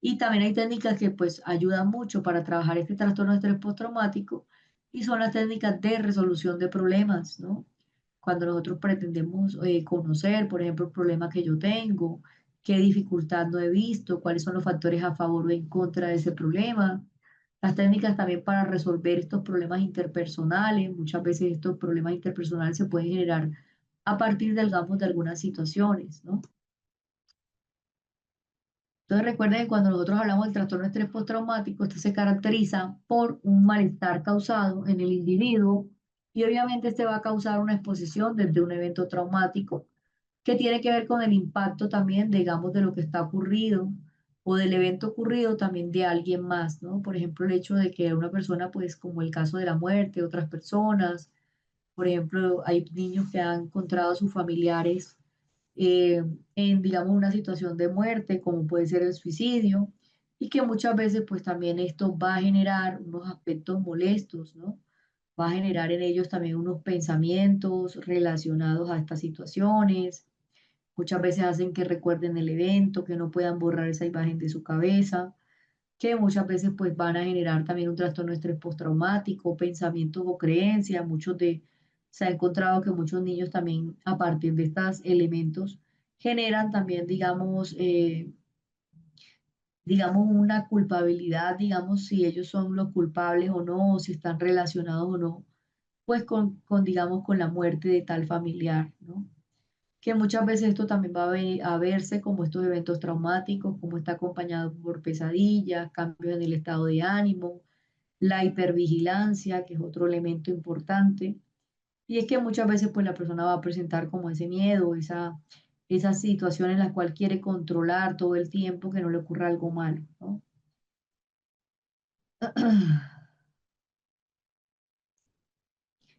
Y también hay técnicas que pues ayudan mucho para trabajar este trastorno de estrés postraumático y son las técnicas de resolución de problemas, ¿no? Cuando nosotros pretendemos conocer, por ejemplo, el problema que yo tengo, qué dificultad no he visto, cuáles son los factores a favor o en contra de ese problema. Las técnicas también para resolver estos problemas interpersonales. Muchas veces estos problemas interpersonales se pueden generar a partir, digamos, de algunas situaciones, ¿no? Entonces recuerden que cuando nosotros hablamos del trastorno de estrés postraumático, este se caracteriza por un malestar causado en el individuo y obviamente este va a causar una exposición desde un evento traumático que tiene que ver con el impacto también, digamos, de lo que está ocurrido o del evento ocurrido también de alguien más, ¿no? Por ejemplo, el hecho de que una persona, pues como el caso de la muerte de otras personas, por ejemplo, hay niños que han encontrado a sus familiares eh, en, digamos, una situación de muerte, como puede ser el suicidio, y que muchas veces, pues también esto va a generar unos aspectos molestos, ¿no? Va a generar en ellos también unos pensamientos relacionados a estas situaciones. Muchas veces hacen que recuerden el evento, que no puedan borrar esa imagen de su cabeza, que muchas veces pues van a generar también un trastorno de estrés postraumático, pensamientos o creencias. Se ha encontrado que muchos niños también a partir de estos elementos generan también, digamos una culpabilidad, digamos si ellos son los culpables o no, o si están relacionados o no, pues digamos, con la muerte de tal familiar, ¿no? Que muchas veces esto también va a verse como estos eventos traumáticos, como está acompañado por pesadillas, cambios en el estado de ánimo, la hipervigilancia, que es otro elemento importante. Y es que muchas veces pues la persona va a presentar como ese miedo, esa situación en la cual quiere controlar todo el tiempo que no le ocurra algo malo, ¿no?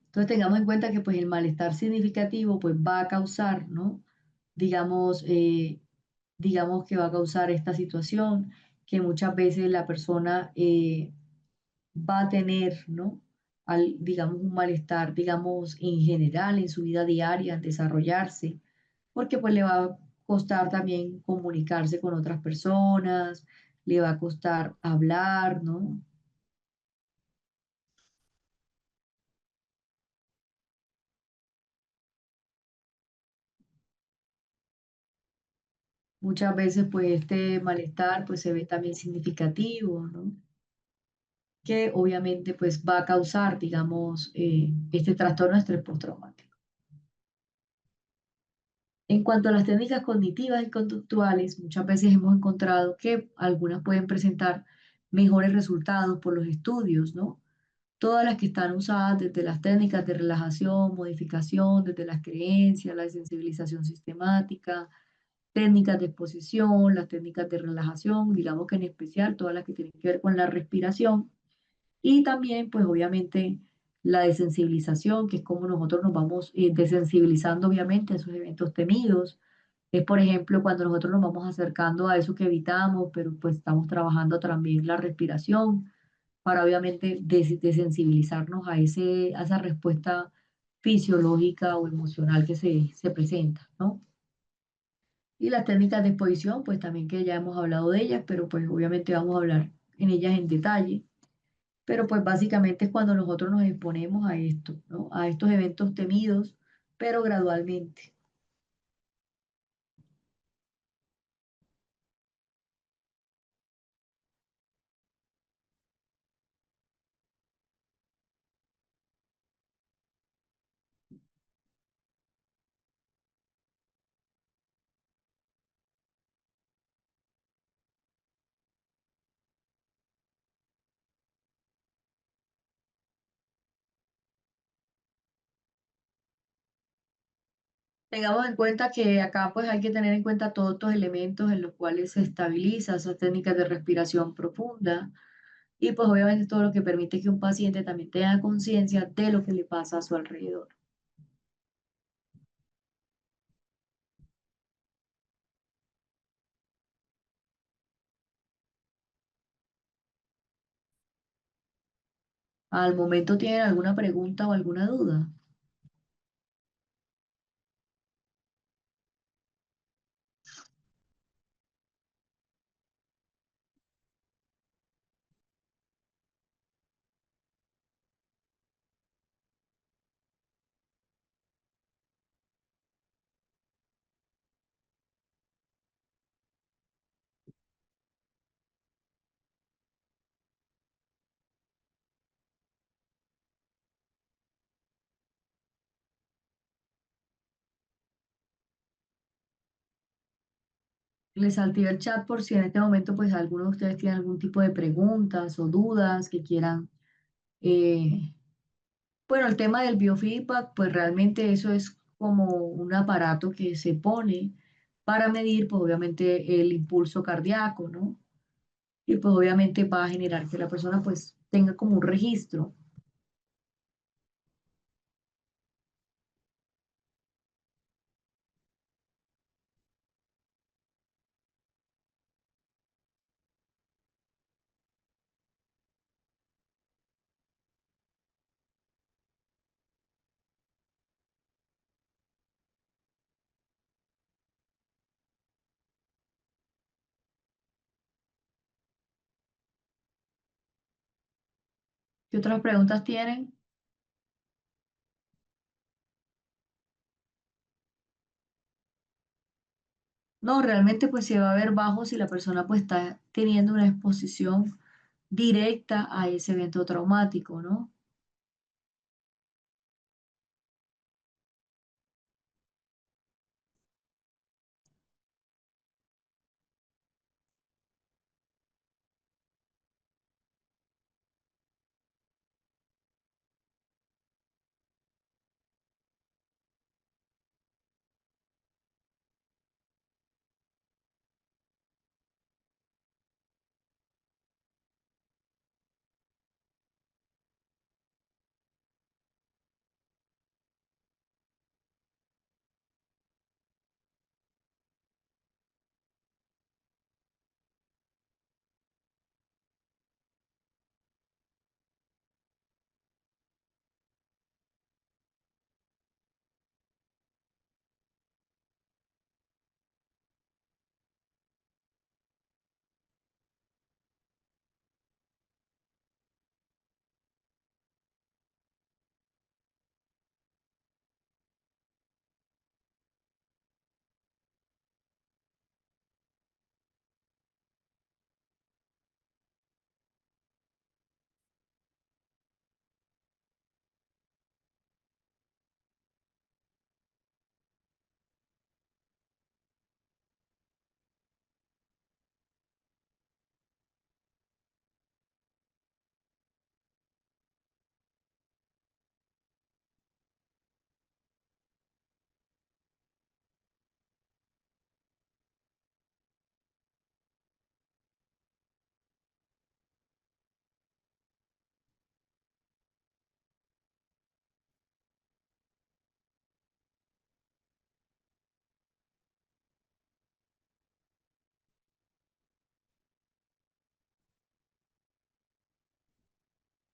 Entonces tengamos en cuenta que pues el malestar significativo pues va a causar, ¿no? Digamos, digamos que va a causar esta situación, que muchas veces la persona va a tener, ¿no? Digamos, un malestar, digamos, en general en su vida diaria, en desarrollarse, porque pues le va a costar también comunicarse con otras personas, le va a costar hablar, ¿no? Muchas veces pues este malestar pues se ve también significativo, ¿no? Que obviamente pues va a causar, digamos, este trastorno de estrés postraumático. En cuanto a las técnicas cognitivas y conductuales, muchas veces hemos encontrado que algunas pueden presentar mejores resultados por los estudios, ¿no? Todas las que están usadas desde las técnicas de relajación, modificación, desde las creencias, la sensibilización sistemática, técnicas de exposición, las técnicas de relajación, digamos que en especial todas las que tienen que ver con la respiración y también, pues obviamente, la desensibilización, que es como nosotros nos vamos desensibilizando, obviamente, a esos eventos temidos. Es, por ejemplo, cuando nosotros nos vamos acercando a eso que evitamos, pero pues estamos trabajando también la respiración para, obviamente, desensibilizarnos a esa respuesta fisiológica o emocional que se presenta, ¿no? Y las técnicas de exposición, pues también que ya hemos hablado de ellas, pero pues obviamente vamos a hablar en ellas en detalle. Pero pues básicamente es cuando nosotros nos exponemos a esto, ¿no? A estos eventos temidos, pero gradualmente. Tengamos en cuenta que acá pues hay que tener en cuenta todos estos elementos en los cuales se estabiliza esas técnicas de respiración profunda y pues obviamente todo lo que permite que un paciente también tenga conciencia de lo que le pasa a su alrededor. ¿Al momento tienen alguna pregunta o alguna duda? Les activé el chat por si en este momento pues alguno de ustedes tiene algún tipo de preguntas o dudas que quieran. eh, bueno, el tema del biofeedback, pues realmente eso es como un aparato que se pone para medir pues obviamente el impulso cardíaco, ¿no? Y pues obviamente va a generar que la persona pues tenga como un registro. ¿Qué otras preguntas tienen? No, realmente pues se va a ver bajo si la persona pues está teniendo una exposición directa a ese evento traumático, ¿no?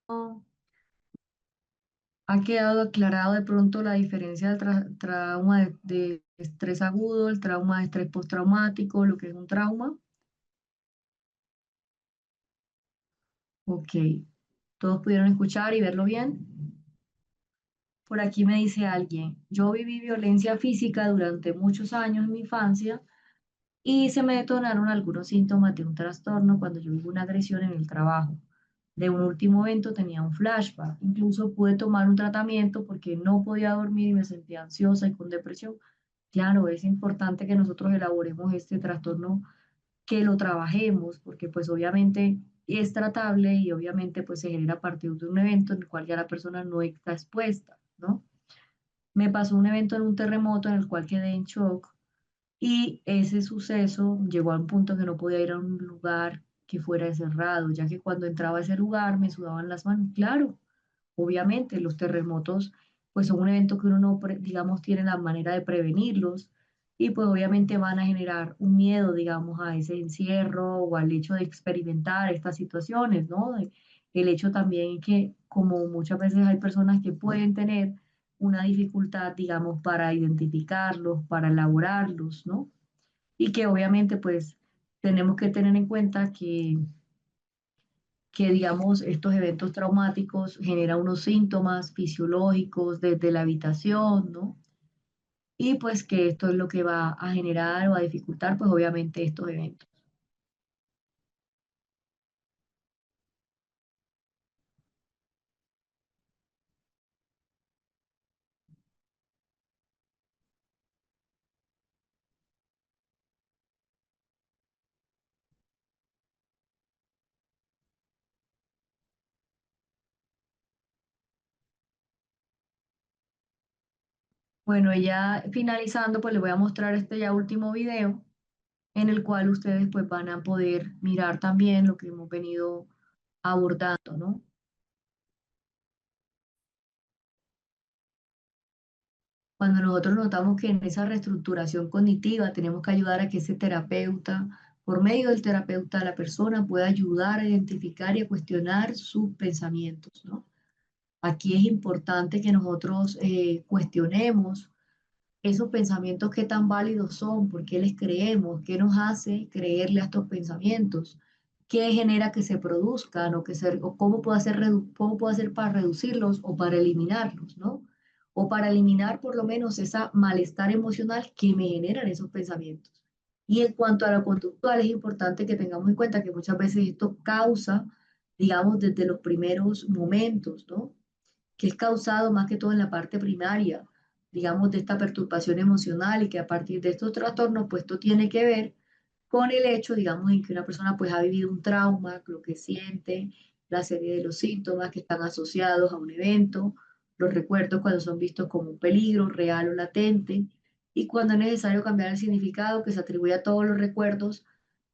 No. ¿Ha quedado aclarado de pronto la diferencia del trauma de estrés agudo, el trauma de estrés postraumático, lo que es un trauma? Ok, ¿todos pudieron escuchar y verlo bien? Por aquí me dice alguien, yo viví violencia física durante muchos años en mi infancia y se me detonaron algunos síntomas de un trastorno cuando yo viví una agresión en el trabajo. De un último evento tenía un flashback, incluso pude tomar un tratamiento porque no podía dormir y me sentía ansiosa y con depresión. Claro, es importante que nosotros elaboremos este trastorno, que lo trabajemos, porque pues obviamente es tratable y obviamente pues se genera a partir de un evento en el cual ya la persona no está expuesta, ¿no? Me pasó un evento en un terremoto en el cual quedé en shock y ese suceso llegó a un punto que no podía ir a un lugar que fuera cerrado, ya que cuando entraba a ese lugar me sudaban las manos. Claro, obviamente los terremotos pues son un evento que uno no, digamos, tiene la manera de prevenirlos y pues obviamente van a generar un miedo, digamos, a ese encierro o al hecho de experimentar estas situaciones, ¿no? El hecho también que como muchas veces hay personas que pueden tener una dificultad, digamos, para identificarlos, para elaborarlos, ¿no? Y que obviamente pues tenemos que tener en cuenta que digamos, estos eventos traumáticos generan unos síntomas fisiológicos desde la habitación, ¿no? Y pues que esto es lo que va a generar o a dificultar, pues obviamente estos eventos. Bueno, y ya finalizando, pues les voy a mostrar este ya último video en el cual ustedes pues van a poder mirar también lo que hemos venido abordando, ¿no? Cuando nosotros notamos que en esa reestructuración cognitiva tenemos que ayudar a que ese terapeuta, por medio del terapeuta, la persona pueda ayudar a identificar y a cuestionar sus pensamientos, ¿no? Aquí es importante que nosotros cuestionemos esos pensamientos, qué tan válidos son, por qué les creemos, qué nos hace creerle a estos pensamientos, qué genera que se produzcan o cómo puedo hacer, cómo puedo hacer para reducirlos o para eliminarlos, ¿no? O para eliminar por lo menos esa malestar emocional que me generan esos pensamientos. Y en cuanto a lo conductual, es importante que tengamos en cuenta que muchas veces esto causa, digamos, desde los primeros momentos, ¿no? Que es causado más que todo en la parte primaria, digamos, de esta perturbación emocional y que a partir de estos trastornos, pues esto tiene que ver con el hecho, digamos, en que una persona pues ha vivido un trauma, lo que siente, la serie de los síntomas que están asociados a un evento, los recuerdos cuando son vistos como un peligro real o latente, y cuando es necesario cambiar el significado que se atribuye a todos los recuerdos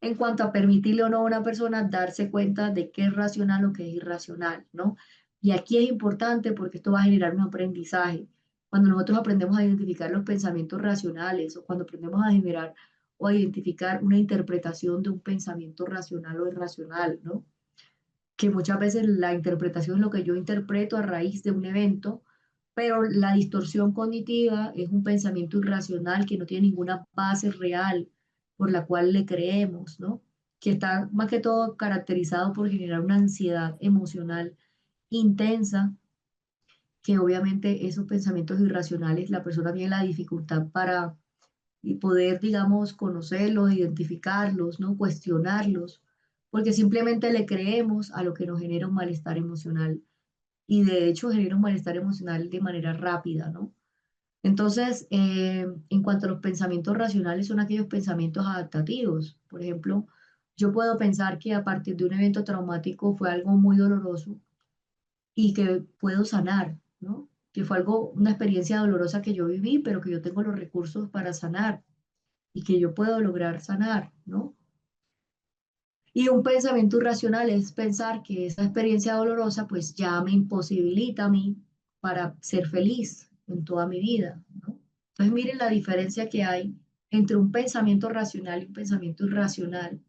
en cuanto a permitirle o no a una persona darse cuenta de qué es racional o qué es irracional, ¿no? Y aquí es importante porque esto va a generar un aprendizaje. Cuando nosotros aprendemos a identificar los pensamientos racionales o cuando aprendemos a generar o a identificar una interpretación de un pensamiento racional o irracional, ¿no? Que muchas veces la interpretación es lo que yo interpreto a raíz de un evento, pero la distorsión cognitiva es un pensamiento irracional que no tiene ninguna base real por la cual le creemos, ¿no? Que está más que todo caracterizado por generar una ansiedad emocional intensa, que obviamente esos pensamientos irracionales, la persona tiene la dificultad para y poder, digamos, conocerlos, identificarlos, ¿no? Cuestionarlos, porque simplemente le creemos a lo que nos genera un malestar emocional y de hecho genera un malestar emocional de manera rápida, ¿no? Entonces, en cuanto a los pensamientos racionales, son aquellos pensamientos adaptativos. Por ejemplo, yo puedo pensar que a partir de un evento traumático fue algo muy doloroso y que puedo sanar, ¿no? Que fue algo, una experiencia dolorosa que yo viví, pero que yo tengo los recursos para sanar y que yo puedo lograr sanar, ¿no? Y un pensamiento irracional es pensar que esa experiencia dolorosa pues ya me imposibilita a mí para ser feliz en toda mi vida, ¿no? Entonces miren la diferencia que hay entre un pensamiento racional y un pensamiento irracional.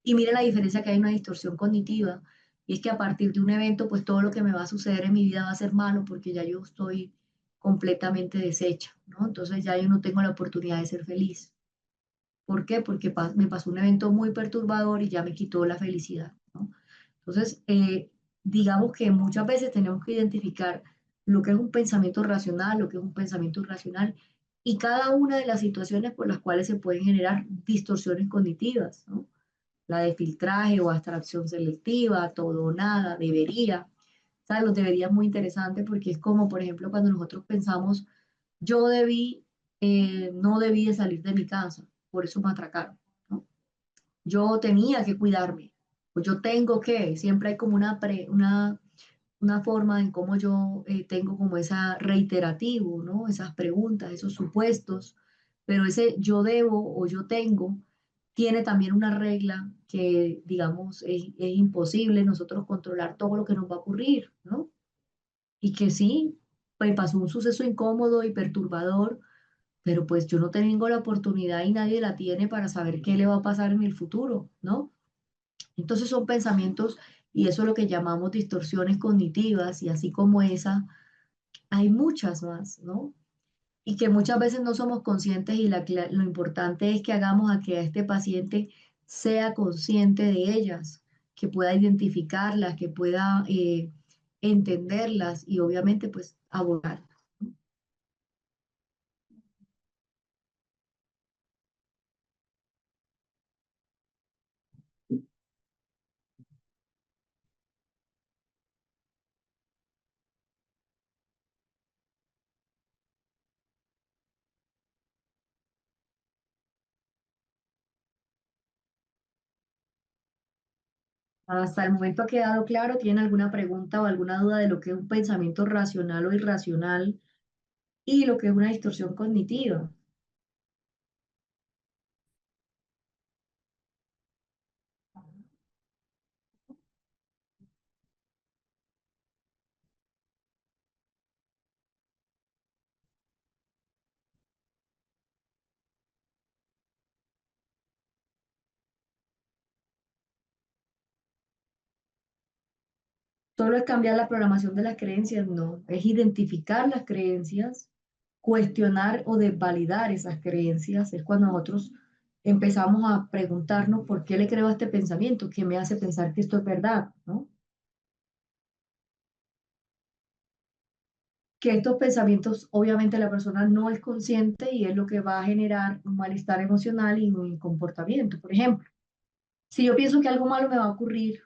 Y miren la diferencia que hay en una distorsión cognitiva. Y es que a partir de un evento pues todo lo que me va a suceder en mi vida va a ser malo porque ya yo estoy completamente deshecha, ¿no? Entonces ya yo no tengo la oportunidad de ser feliz. ¿Por qué? Porque me pasó un evento muy perturbador y ya me quitó la felicidad, ¿no? Entonces, digamos que muchas veces tenemos que identificar lo que es un pensamiento racional, lo que es un pensamiento irracional y cada una de las situaciones por las cuales se pueden generar distorsiones cognitivas, ¿no? La de filtraje o abstracción selectiva, todo o nada, debería. ¿Sabes? Los debería es muy interesante porque es como, por ejemplo, cuando nosotros pensamos, yo no debí de salir de mi casa, por eso me atracaron, ¿no? Yo tenía que cuidarme, pues yo tengo que, siempre hay como una una forma en cómo yo tengo como esa reiterativo, ¿no? Esas preguntas, esos supuestos, pero ese yo debo o yo tengo tiene también una regla que, digamos, es imposible nosotros controlar todo lo que nos va a ocurrir, ¿no? Y que sí, pues pasó un suceso incómodo y perturbador, pero pues yo no tengo la oportunidad y nadie la tiene para saber qué le va a pasar en el futuro, ¿no? Entonces son pensamientos y eso es lo que llamamos distorsiones cognitivas y así como esa, hay muchas más, ¿no? Y que muchas veces no somos conscientes y lo importante es que hagamos a que este paciente sea consciente de ellas, que pueda identificarlas, que pueda entenderlas y obviamente pues abordar. Hasta el momento ha quedado claro, ¿tienen alguna pregunta o alguna duda de lo que es un pensamiento racional o irracional y lo que es una distorsión cognitiva? Solo es cambiar la programación de las creencias, no, es identificar las creencias, cuestionar o desvalidar esas creencias, es cuando nosotros empezamos a preguntarnos por qué le creo a este pensamiento, qué me hace pensar que esto es verdad, ¿no? Que estos pensamientos, obviamente la persona no es consciente y es lo que va a generar un malestar emocional y un comportamiento. Por ejemplo, si yo pienso que algo malo me va a ocurrir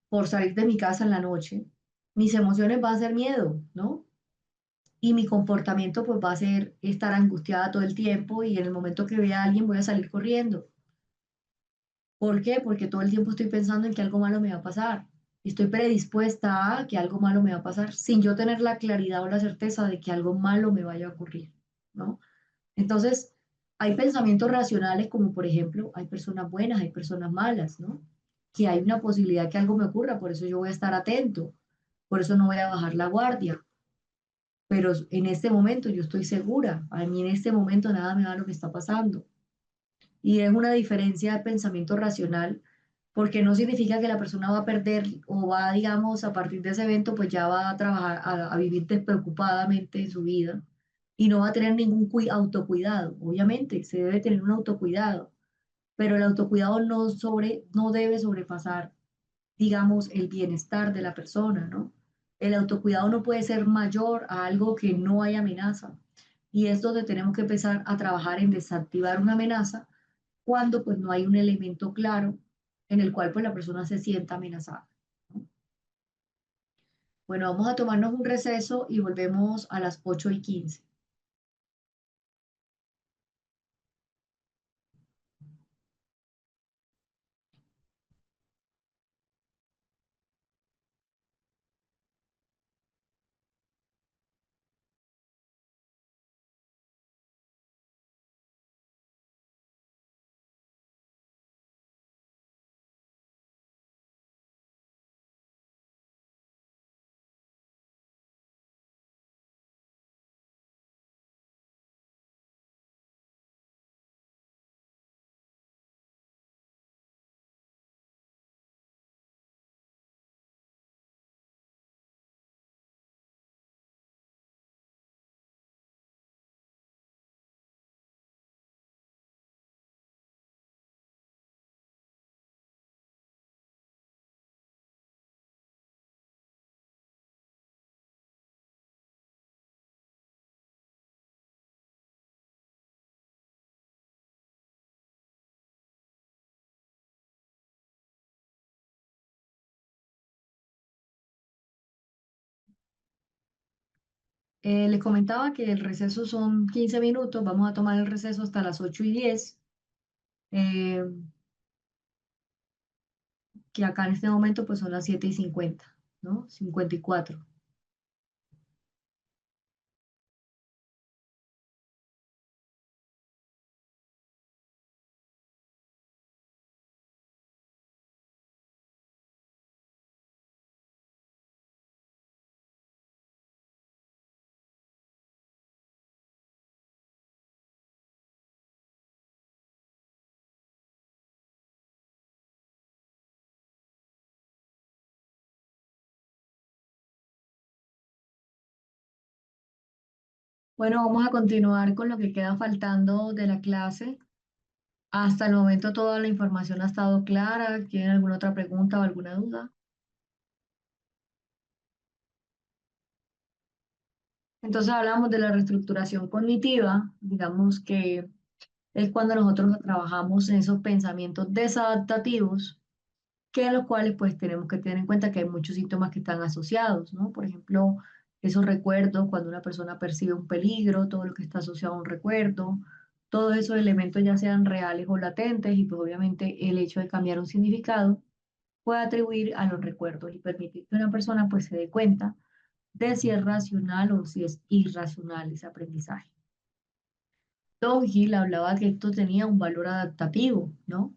por salir de mi casa en la noche, mis emociones van a ser miedo, ¿no? Y mi comportamiento pues va a ser estar angustiada todo el tiempo y en el momento que vea a alguien voy a salir corriendo. ¿Por qué? Porque todo el tiempo estoy pensando en que algo malo me va a pasar. Estoy predispuesta a que algo malo me va a pasar sin yo tener la claridad o la certeza de que algo malo me vaya a ocurrir, ¿no? Entonces, hay pensamientos racionales como por ejemplo, hay personas buenas, hay personas malas, ¿no? Que hay una posibilidad que algo me ocurra, por eso yo voy a estar atento, por eso no voy a bajar la guardia, pero en este momento yo estoy segura, a mí en este momento nada me da lo que está pasando. Y es una diferencia de pensamiento racional, porque no significa que la persona va a perder o va, digamos, a partir de ese evento, pues ya va a trabajar, a vivir despreocupadamente en su vida y no va a tener ningún autocuidado. Obviamente, se debe tener un autocuidado, pero el autocuidado no debe sobrepasar, digamos, el bienestar de la persona, ¿no? El autocuidado no puede ser mayor a algo que no hay amenaza. Y es donde tenemos que empezar a trabajar en desactivar una amenaza cuando pues no hay un elemento claro en el cual pues la persona se sienta amenazada, ¿no? Bueno, vamos a tomarnos un receso y volvemos a las 8:15. Les comentaba que el receso son 15 minutos, vamos a tomar el receso hasta las 8:10, eh, que acá en este momento pues son las 7:50. ¿no? 54. Bueno, vamos a continuar con lo que queda faltando de la clase. Hasta el momento toda la información ha estado clara. ¿Tienen alguna otra pregunta o alguna duda? Entonces hablamos de la reestructuración cognitiva, digamos que es cuando nosotros trabajamos en esos pensamientos desadaptativos, que en los cuales pues tenemos que tener en cuenta que hay muchos síntomas que están asociados, ¿no? Por ejemplo, esos recuerdos, cuando una persona percibe un peligro, todo lo que está asociado a un recuerdo, todos esos elementos ya sean reales o latentes y pues obviamente el hecho de cambiar un significado puede atribuir a los recuerdos y permitir que una persona pues se dé cuenta de si es racional o si es irracional ese aprendizaje. Don Hill hablaba que esto tenía un valor adaptativo, ¿no?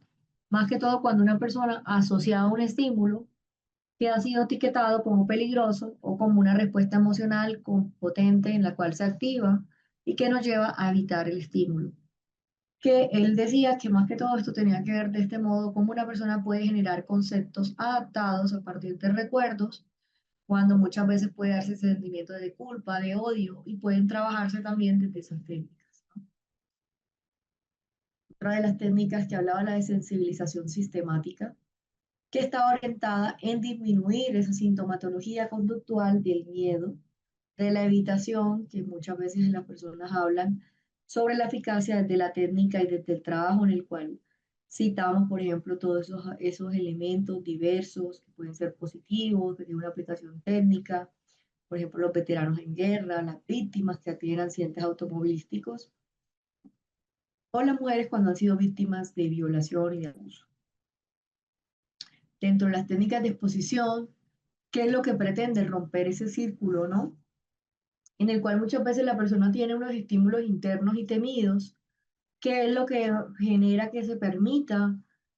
Más que todo cuando una persona asocia a un estímulo que ha sido etiquetado como peligroso o como una respuesta emocional potente en la cual se activa y que nos lleva a evitar el estímulo. Que él decía que más que todo esto tenía que ver de este modo cómo una persona puede generar conceptos adaptados a partir de recuerdos, cuando muchas veces puede darse sentimiento de culpa, de odio y pueden trabajarse también desde esas técnicas. Otra de las técnicas que hablaba la de sensibilización sistemática, que está orientada en disminuir esa sintomatología conductual del miedo, de la evitación, que muchas veces las personas hablan sobre la eficacia desde la técnica y desde el trabajo en el cual citamos, por ejemplo, todos esos elementos diversos que pueden ser positivos, que tienen una aplicación técnica, por ejemplo, los veteranos en guerra, las víctimas que tienen accidentes automovilísticos, o las mujeres cuando han sido víctimas de violación y de abuso. Dentro de las técnicas de exposición, ¿qué es lo que pretende? Romper ese círculo, ¿no? En el cual muchas veces la persona tiene unos estímulos internos y temidos, que es lo que genera que se permita,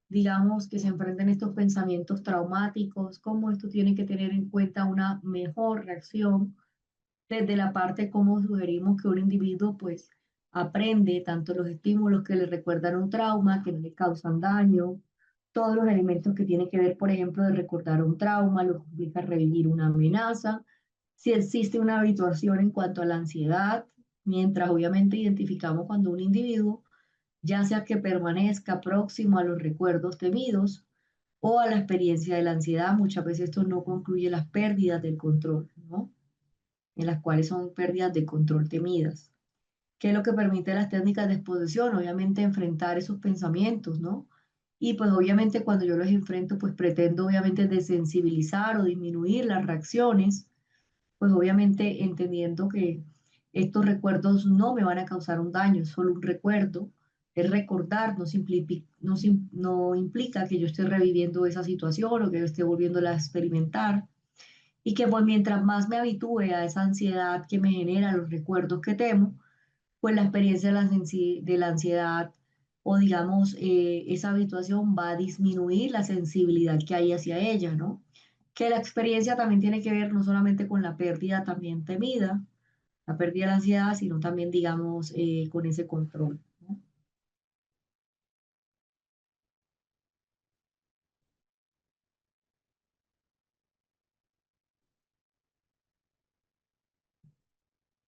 digamos, que se enfrenten estos pensamientos traumáticos, cómo esto tiene que tener en cuenta una mejor reacción desde la parte como sugerimos que un individuo pues aprende tanto los estímulos que le recuerdan un trauma, que no le causan daño, todos los elementos que tienen que ver, por ejemplo, de recordar un trauma, lo que implica revivir una amenaza, si existe una habituación en cuanto a la ansiedad, mientras obviamente identificamos cuando un individuo, ya sea que permanezca próximo a los recuerdos temidos o a la experiencia de la ansiedad, muchas veces esto no concluye las pérdidas del control, ¿no? En las cuales son pérdidas de control temidas. ¿Qué es lo que permite las técnicas de exposición? Obviamente enfrentar esos pensamientos, ¿no? Y pues obviamente cuando yo los enfrento, pues pretendo obviamente desensibilizar o disminuir las reacciones, pues obviamente entendiendo que estos recuerdos no me van a causar un daño, es solo un recuerdo. Es recordar, no implica que yo esté reviviendo esa situación o que yo esté volviéndola a experimentar y que pues mientras más me habitúe a esa ansiedad que me genera los recuerdos que temo, pues la experiencia de la ansiedad o digamos esa habituación va a disminuir la sensibilidad que hay hacia ella, ¿no? Que la experiencia también tiene que ver no solamente con la pérdida también temida, la pérdida de la ansiedad, sino también digamos con ese control, ¿no?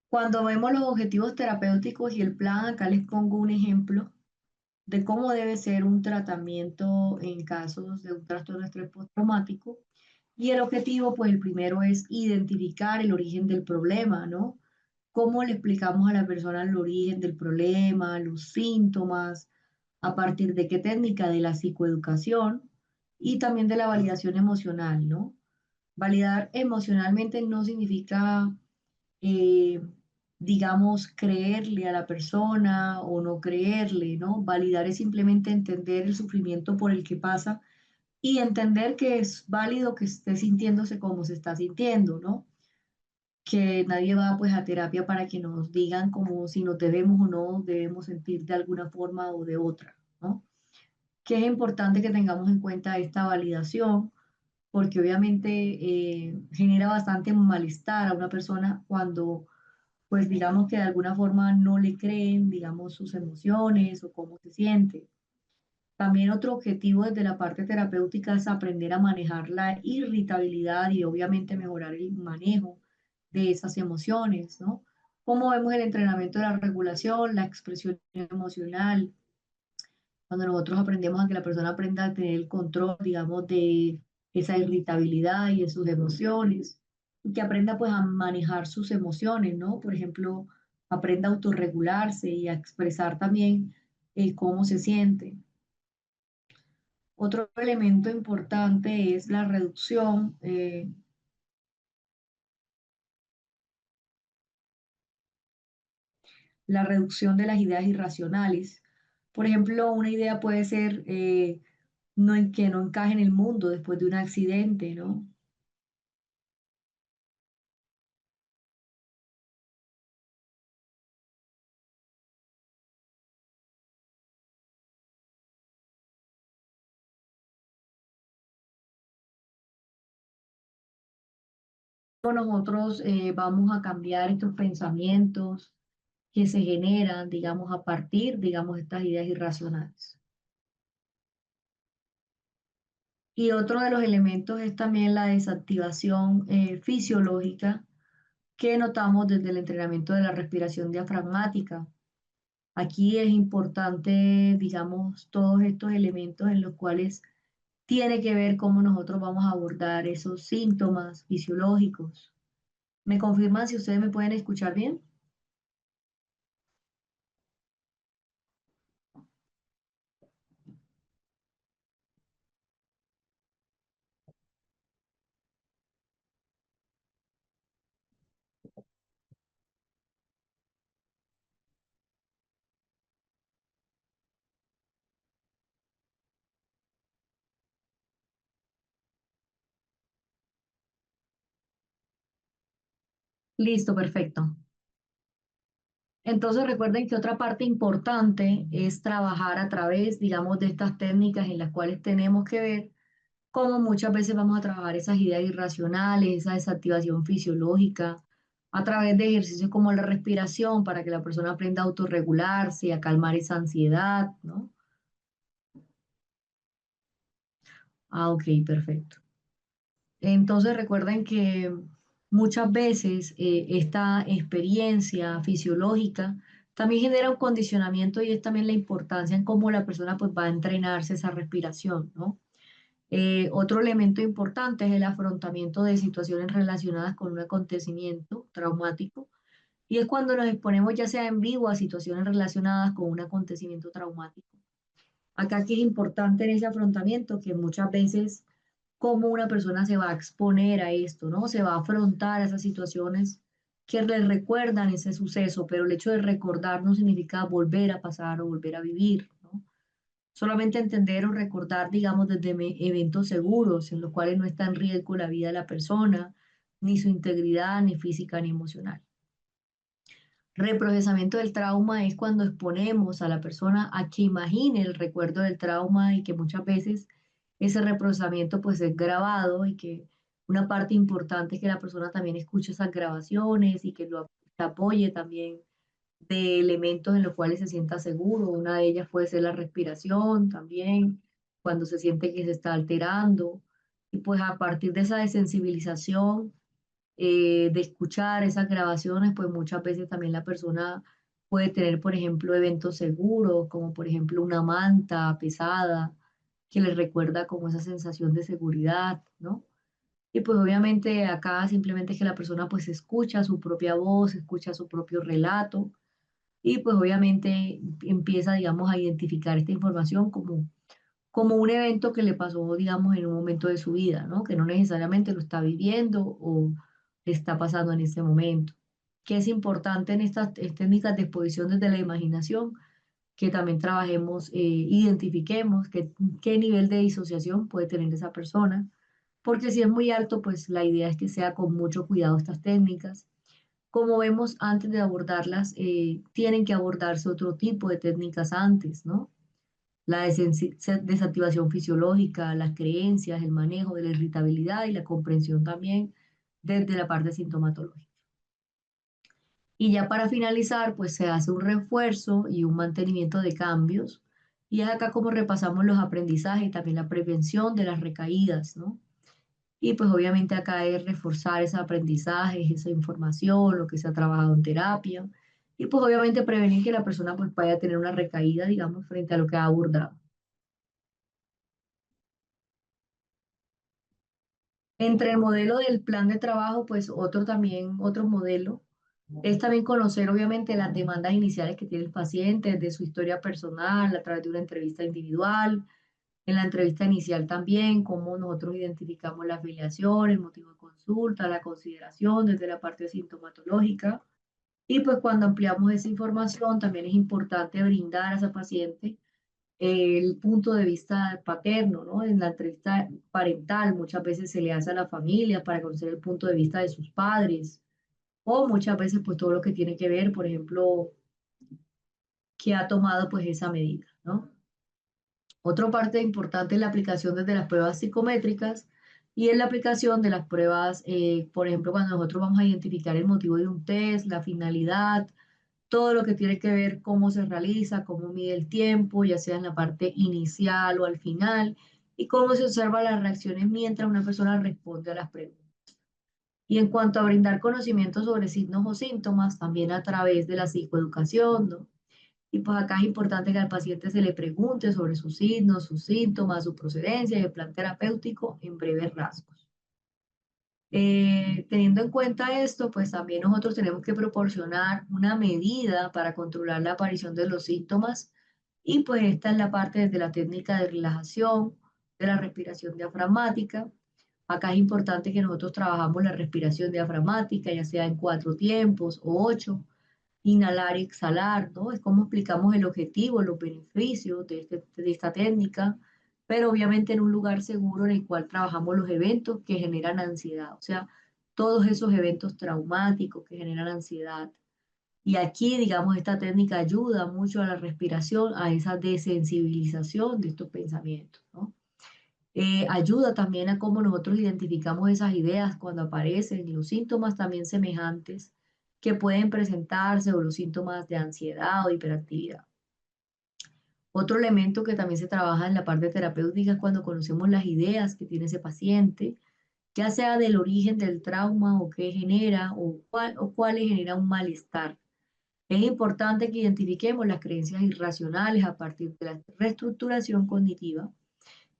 Cuando vemos los objetivos terapéuticos y el plan, acá les pongo un ejemplo de cómo debe ser un tratamiento en casos de un trastorno de estrés postraumático. Y el objetivo, pues el primero es identificar el origen del problema, ¿no? ¿Cómo le explicamos a la persona el origen del problema, los síntomas, a partir de qué técnica de la psicoeducación y también de la validación emocional, ¿no? Validar emocionalmente no significa eh, digamos, creerle a la persona o no creerle, ¿no? Validar es simplemente entender el sufrimiento por el que pasa, y entender que es válido que esté sintiéndose como se está sintiendo, ¿no? Que nadie va pues a terapia para que nos digan como si nos debemos o no debemos sentir de alguna forma o de otra, ¿no? Que es importante que tengamos en cuenta esta validación porque obviamente genera bastante malestar a una persona cuando pues digamos que de alguna forma no le creen, digamos, sus emociones o cómo se siente. También otro objetivo desde la parte terapéutica es aprender a manejar la irritabilidad y obviamente mejorar el manejo de esas emociones, ¿no? Como vemos el entrenamiento de la regulación, la expresión emocional, cuando nosotros aprendemos a que la persona aprenda a tener el control, digamos, de esa irritabilidad y de sus emociones, y que aprenda pues a manejar sus emociones, ¿no? Por ejemplo, aprenda a autorregularse y a expresar también cómo se siente. Otro elemento importante es la reducción de las ideas irracionales. Por ejemplo, una idea puede ser no en que no encaje en el mundo después de un accidente, ¿no? Nosotros vamos a cambiar estos pensamientos que se generan, digamos, a partir, digamos, de estas ideas irracionales. Y otro de los elementos es también la desactivación fisiológica que notamos desde el entrenamiento de la respiración diafragmática. Aquí es importante, digamos, todos estos elementos en los cuales tiene que ver cómo nosotros vamos a abordar esos síntomas fisiológicos. ¿Me confirman si ustedes me pueden escuchar bien? Listo, perfecto. Entonces recuerden que otra parte importante es trabajar a través, digamos, de estas técnicas en las cuales tenemos que ver cómo muchas veces vamos a trabajar esas ideas irracionales, esa desactivación fisiológica, a través de ejercicios como la respiración para que la persona aprenda a autorregularse, a calmar esa ansiedad, ¿no? Ah, ok, perfecto. Entonces recuerden que muchas veces esta experiencia fisiológica también genera un condicionamiento y es también la importancia en cómo la persona pues va a entrenarse esa respiración, ¿no? Otro elemento importante es el afrontamiento de situaciones relacionadas con un acontecimiento traumático y es cuando nos exponemos ya sea en vivo a situaciones relacionadas con un acontecimiento traumático. Acá que es importante en ese afrontamiento que muchas veces cómo una persona se va a exponer a esto, ¿no? Se va a afrontar a esas situaciones que le recuerdan ese suceso, pero el hecho de recordar no significa volver a pasar o volver a vivir, ¿no? Solamente entender o recordar, digamos, desde eventos seguros en los cuales no está en riesgo la vida de la persona, ni su integridad, ni física, ni emocional. Reprocesamiento del trauma es cuando exponemos a la persona a que imagine el recuerdo del trauma y que muchas veces ese reprocesamiento pues es grabado y que una parte importante es que la persona también escuche esas grabaciones y que lo apoye también de elementos en los cuales se sienta seguro. Una de ellas puede ser la respiración también, cuando se siente que se está alterando. Y pues a partir de esa desensibilización, de escuchar esas grabaciones, pues muchas veces también la persona puede tener, por ejemplo, eventos seguros, como por ejemplo una manta pesada que le recuerda como esa sensación de seguridad, ¿no? Y pues obviamente acá simplemente es que la persona pues escucha su propia voz, escucha su propio relato y pues obviamente empieza, digamos, a identificar esta información como un evento que le pasó, digamos, en un momento de su vida, ¿no? Que no necesariamente lo está viviendo o le está pasando en este momento. Que es importante en estas técnicas de exposición desde la imaginación, que también trabajemos, identifiquemos qué nivel de disociación puede tener esa persona, porque si es muy alto, pues la idea es que sea con mucho cuidado estas técnicas. Como vemos, antes de abordarlas, tienen que abordarse otro tipo de técnicas antes, ¿no? La desactivación fisiológica, las creencias, el manejo de la irritabilidad y la comprensión también desde la parte sintomatológica. Y ya para finalizar, pues se hace un refuerzo y un mantenimiento de cambios. Y es acá como repasamos los aprendizajes y también la prevención de las recaídas, ¿no? Y pues obviamente acá es reforzar esos aprendizajes, esa información, lo que se ha trabajado en terapia. Y pues obviamente prevenir que la persona pues vaya a tener una recaída, digamos, frente a lo que ha abordado. Entre el modelo del plan de trabajo, pues otro también, otro modelo, es también conocer obviamente las demandas iniciales que tiene el paciente, de su historia personal, a través de una entrevista individual. En la entrevista inicial también, cómo nosotros identificamos la afiliación, el motivo de consulta, la consideración desde la parte sintomatológica. Y pues cuando ampliamos esa información, también es importante brindar a esa paciente el punto de vista paterno, ¿no? En la entrevista parental muchas veces se le hace a la familia para conocer el punto de vista de sus padres o muchas veces pues todo lo que tiene que ver, por ejemplo, que ha tomado pues esa medida, ¿no? Otra parte importante es la aplicación desde las pruebas psicométricas y en la aplicación de las pruebas, por ejemplo, cuando nosotros vamos a identificar el motivo de un test, la finalidad, todo lo que tiene que ver cómo se realiza, cómo mide el tiempo, ya sea en la parte inicial o al final, y cómo se observan las reacciones mientras una persona responde a las preguntas. Y en cuanto a brindar conocimiento sobre signos o síntomas, también a través de la psicoeducación, ¿no? Y pues acá es importante que al paciente se le pregunte sobre sus signos, sus síntomas, su procedencia y el plan terapéutico en breves rasgos. Teniendo en cuenta esto, pues también nosotros tenemos que proporcionar una medida para controlar la aparición de los síntomas y pues esta es la parte desde la técnica de relajación, de la respiración diafragmática. Acá es importante que nosotros trabajamos la respiración diafragmática, ya sea en 4 tiempos o 8, inhalar y exhalar, ¿no? Es como explicamos el objetivo, los beneficios de esta técnica, pero obviamente en un lugar seguro en el cual trabajamos los eventos que generan ansiedad, o sea, todos esos eventos traumáticos que generan ansiedad. Y aquí, digamos, esta técnica ayuda mucho a la respiración, a esa desensibilización de estos pensamientos, ¿no? Ayuda también a cómo nosotros identificamos esas ideas cuando aparecen y los síntomas también semejantes que pueden presentarse o los síntomas de ansiedad o hiperactividad. Otro elemento que también se trabaja en la parte terapéutica es cuando conocemos las ideas que tiene ese paciente, ya sea del origen del trauma o qué genera o cuál le genera un malestar. Es importante que identifiquemos las creencias irracionales a partir de la reestructuración cognitiva.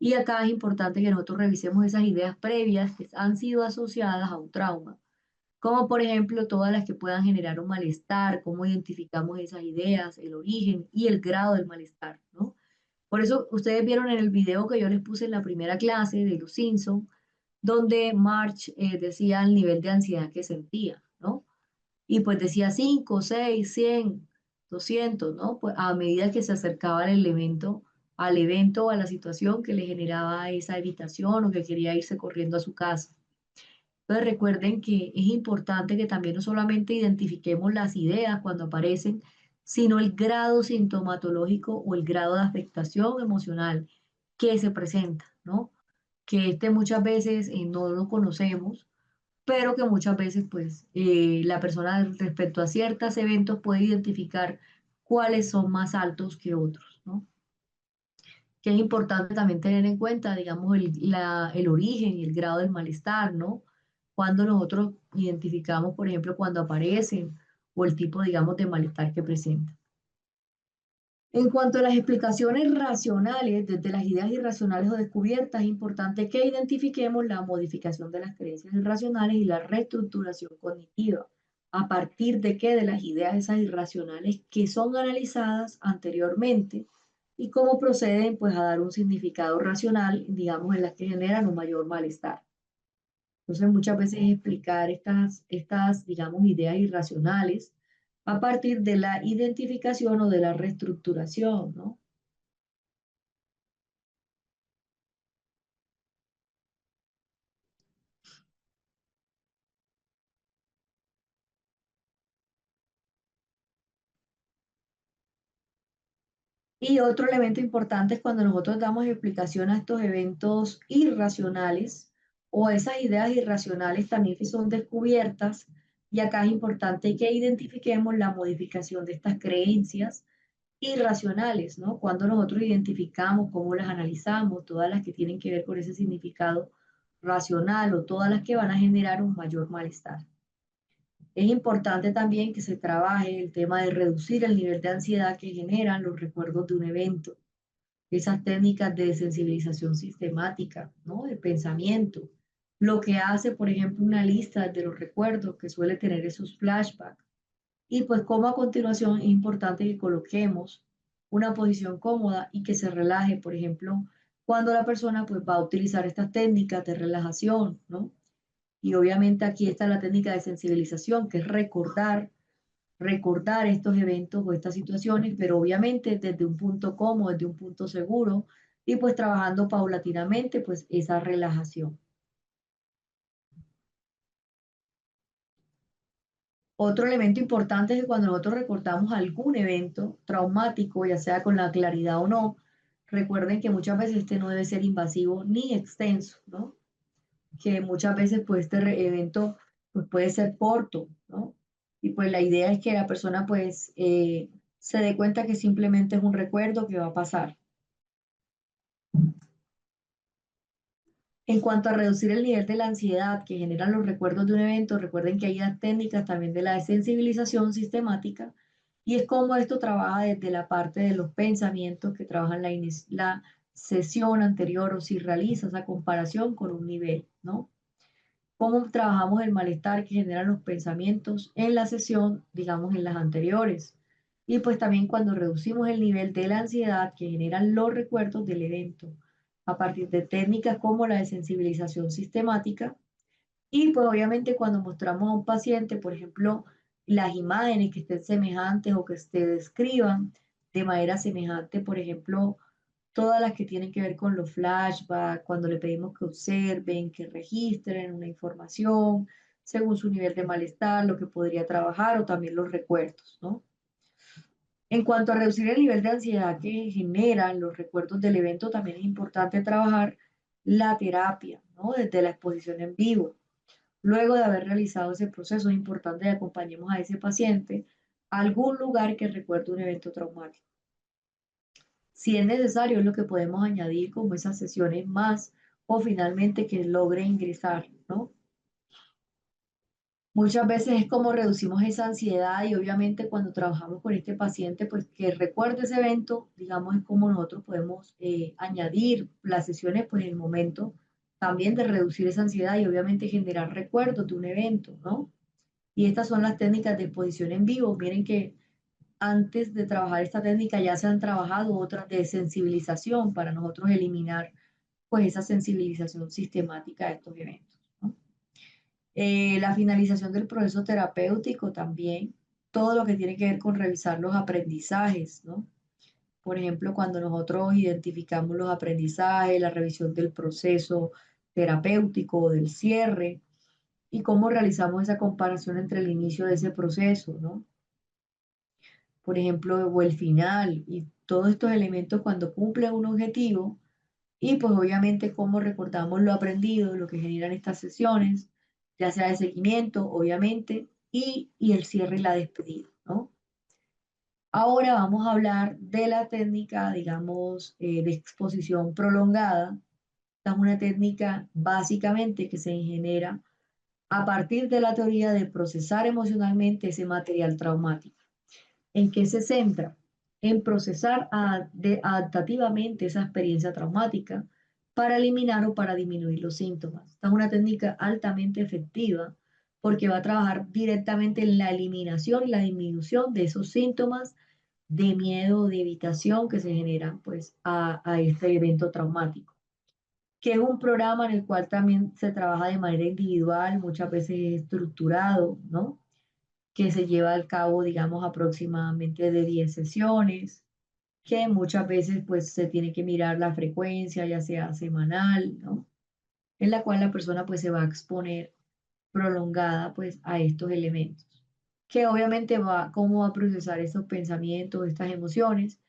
Y acá es importante que nosotros revisemos esas ideas previas que han sido asociadas a un trauma, como por ejemplo todas las que puedan generar un malestar, cómo identificamos esas ideas, el origen y el grado del malestar, ¿no? Por eso ustedes vieron en el video que yo les puse en la primera clase de los Simpson, donde Marge decía el nivel de ansiedad que sentía, ¿no? Y pues decía 5, 6, 100, 200, ¿no? Pues a medida que se acercaba al evento o a la situación que le generaba esa evitación o que quería irse corriendo a su casa. Entonces recuerden que es importante que también no solamente identifiquemos las ideas cuando aparecen, sino el grado sintomatológico o el grado de afectación emocional que se presenta, ¿no? Que este muchas veces no lo conocemos, pero que muchas veces pues la persona respecto a ciertos eventos puede identificar cuáles son más altos que otros, ¿no? Que es importante también tener en cuenta, digamos, el origen y el grado del malestar, ¿no? Cuando nosotros identificamos, por ejemplo, cuando aparecen o el tipo, digamos, de malestar que presenta. En cuanto a las explicaciones racionales, desde las ideas irracionales o descubiertas, es importante que identifiquemos la modificación de las creencias irracionales y la reestructuración cognitiva. ¿A partir de qué? De las ideas esas irracionales que son analizadas anteriormente y cómo proceden pues a dar un significado racional, digamos, en las que generan un mayor malestar. Entonces, muchas veces explicar digamos, ideas irracionales a partir de la identificación o de la reestructuración, ¿no? Y otro elemento importante es cuando nosotros damos explicación a estos eventos irracionales o esas ideas irracionales también que son descubiertas. Y acá es importante que identifiquemos la modificación de estas creencias irracionales, ¿no? Cuando nosotros identificamos, cómo las analizamos, todas las que tienen que ver con ese significado racional o todas las que van a generar un mayor malestar. Es importante también que se trabaje el tema de reducir el nivel de ansiedad que generan los recuerdos de un evento, esas técnicas de sensibilización sistemática, ¿no? De pensamiento. Lo que hace, por ejemplo, una lista de los recuerdos que suele tener esos flashbacks. Y pues como a continuación es importante que coloquemos una posición cómoda y que se relaje, por ejemplo, cuando la persona pues va a utilizar estas técnicas de relajación, ¿no? Y obviamente aquí está la técnica de sensibilización, que es recordar estos eventos o estas situaciones, pero obviamente desde un punto cómodo, desde un punto seguro y pues trabajando paulatinamente pues esa relajación. Otro elemento importante es que cuando nosotros recordamos algún evento traumático, ya sea con la claridad o no, recuerden que muchas veces este no debe ser invasivo ni extenso, ¿no? Que muchas veces pues evento pues puede ser corto, ¿no? Y pues la idea es que la persona pues se dé cuenta que simplemente es un recuerdo que va a pasar. En cuanto a reducir el nivel de la ansiedad que generan los recuerdos de un evento, recuerden que hay unas técnicas también de la sensibilización sistemática y es como esto trabaja desde la parte de los pensamientos que trabajan la sesión anterior o si realiza esa comparación con un nivel, ¿no? Cómo trabajamos el malestar que generan los pensamientos en la sesión, digamos, en las anteriores. Y pues también cuando reducimos el nivel de la ansiedad que generan los recuerdos del evento a partir de técnicas como la de sensibilización sistemática. Y pues obviamente cuando mostramos a un paciente, por ejemplo, las imágenes que estén semejantes o que se describan de manera semejante, por ejemplo, todas las que tienen que ver con los flashbacks, cuando le pedimos que observen, que registren una información según su nivel de malestar, lo que podría trabajar o también los recuerdos, ¿no? En cuanto a reducir el nivel de ansiedad que generan los recuerdos del evento, también es importante trabajar la terapia, ¿no? Desde la exposición en vivo. Luego de haber realizado ese proceso, es importante que acompañemos a ese paciente a algún lugar que recuerde un evento traumático. Si es necesario, es lo que podemos añadir como esas sesiones más o finalmente que logre ingresar, ¿no? Muchas veces es como reducimos esa ansiedad y obviamente cuando trabajamos con este paciente, pues que recuerde ese evento, digamos, es como nosotros podemos añadir las sesiones, pues en el momento también de reducir esa ansiedad y obviamente generar recuerdos de un evento, ¿no? Y estas son las técnicas de exposición en vivo. Miren que antes de trabajar esta técnica ya se han trabajado otras de sensibilización para nosotros eliminar pues esa sensibilización sistemática de estos eventos, ¿no? La finalización del proceso terapéutico también, todo lo que tiene que ver con revisar los aprendizajes, ¿no? Por ejemplo, cuando nosotros identificamos los aprendizajes, la revisión del proceso terapéutico, del cierre, y cómo realizamos esa comparación entre el inicio de ese proceso, ¿no? Por ejemplo, o el final, y todos estos elementos cuando cumplen un objetivo, y pues obviamente cómo recordamos lo aprendido, lo que generan estas sesiones, ya sea de seguimiento, obviamente, y el cierre y la despedida, ¿no? Ahora vamos a hablar de la técnica, digamos, de exposición prolongada. Esta es una técnica básicamente que se genera a partir de la teoría de procesar emocionalmente ese material traumático. ¿En qué se centra? En procesar adaptativamente esa experiencia traumática para eliminar o para disminuir los síntomas. Esta es una técnica altamente efectiva porque va a trabajar directamente en la eliminación y la disminución de esos síntomas de miedo o de evitación que se generan pues a este evento traumático, que es un programa en el cual también se trabaja de manera individual, muchas veces estructurado, ¿no? que se lleva al cabo, digamos, aproximadamente de 10 sesiones, que muchas veces pues se tiene que mirar la frecuencia, ya sea semanal, ¿no? En la cual la persona pues se va a exponer prolongada pues a estos elementos, que obviamente va, cómo va a procesar estos pensamientos, estas emociones.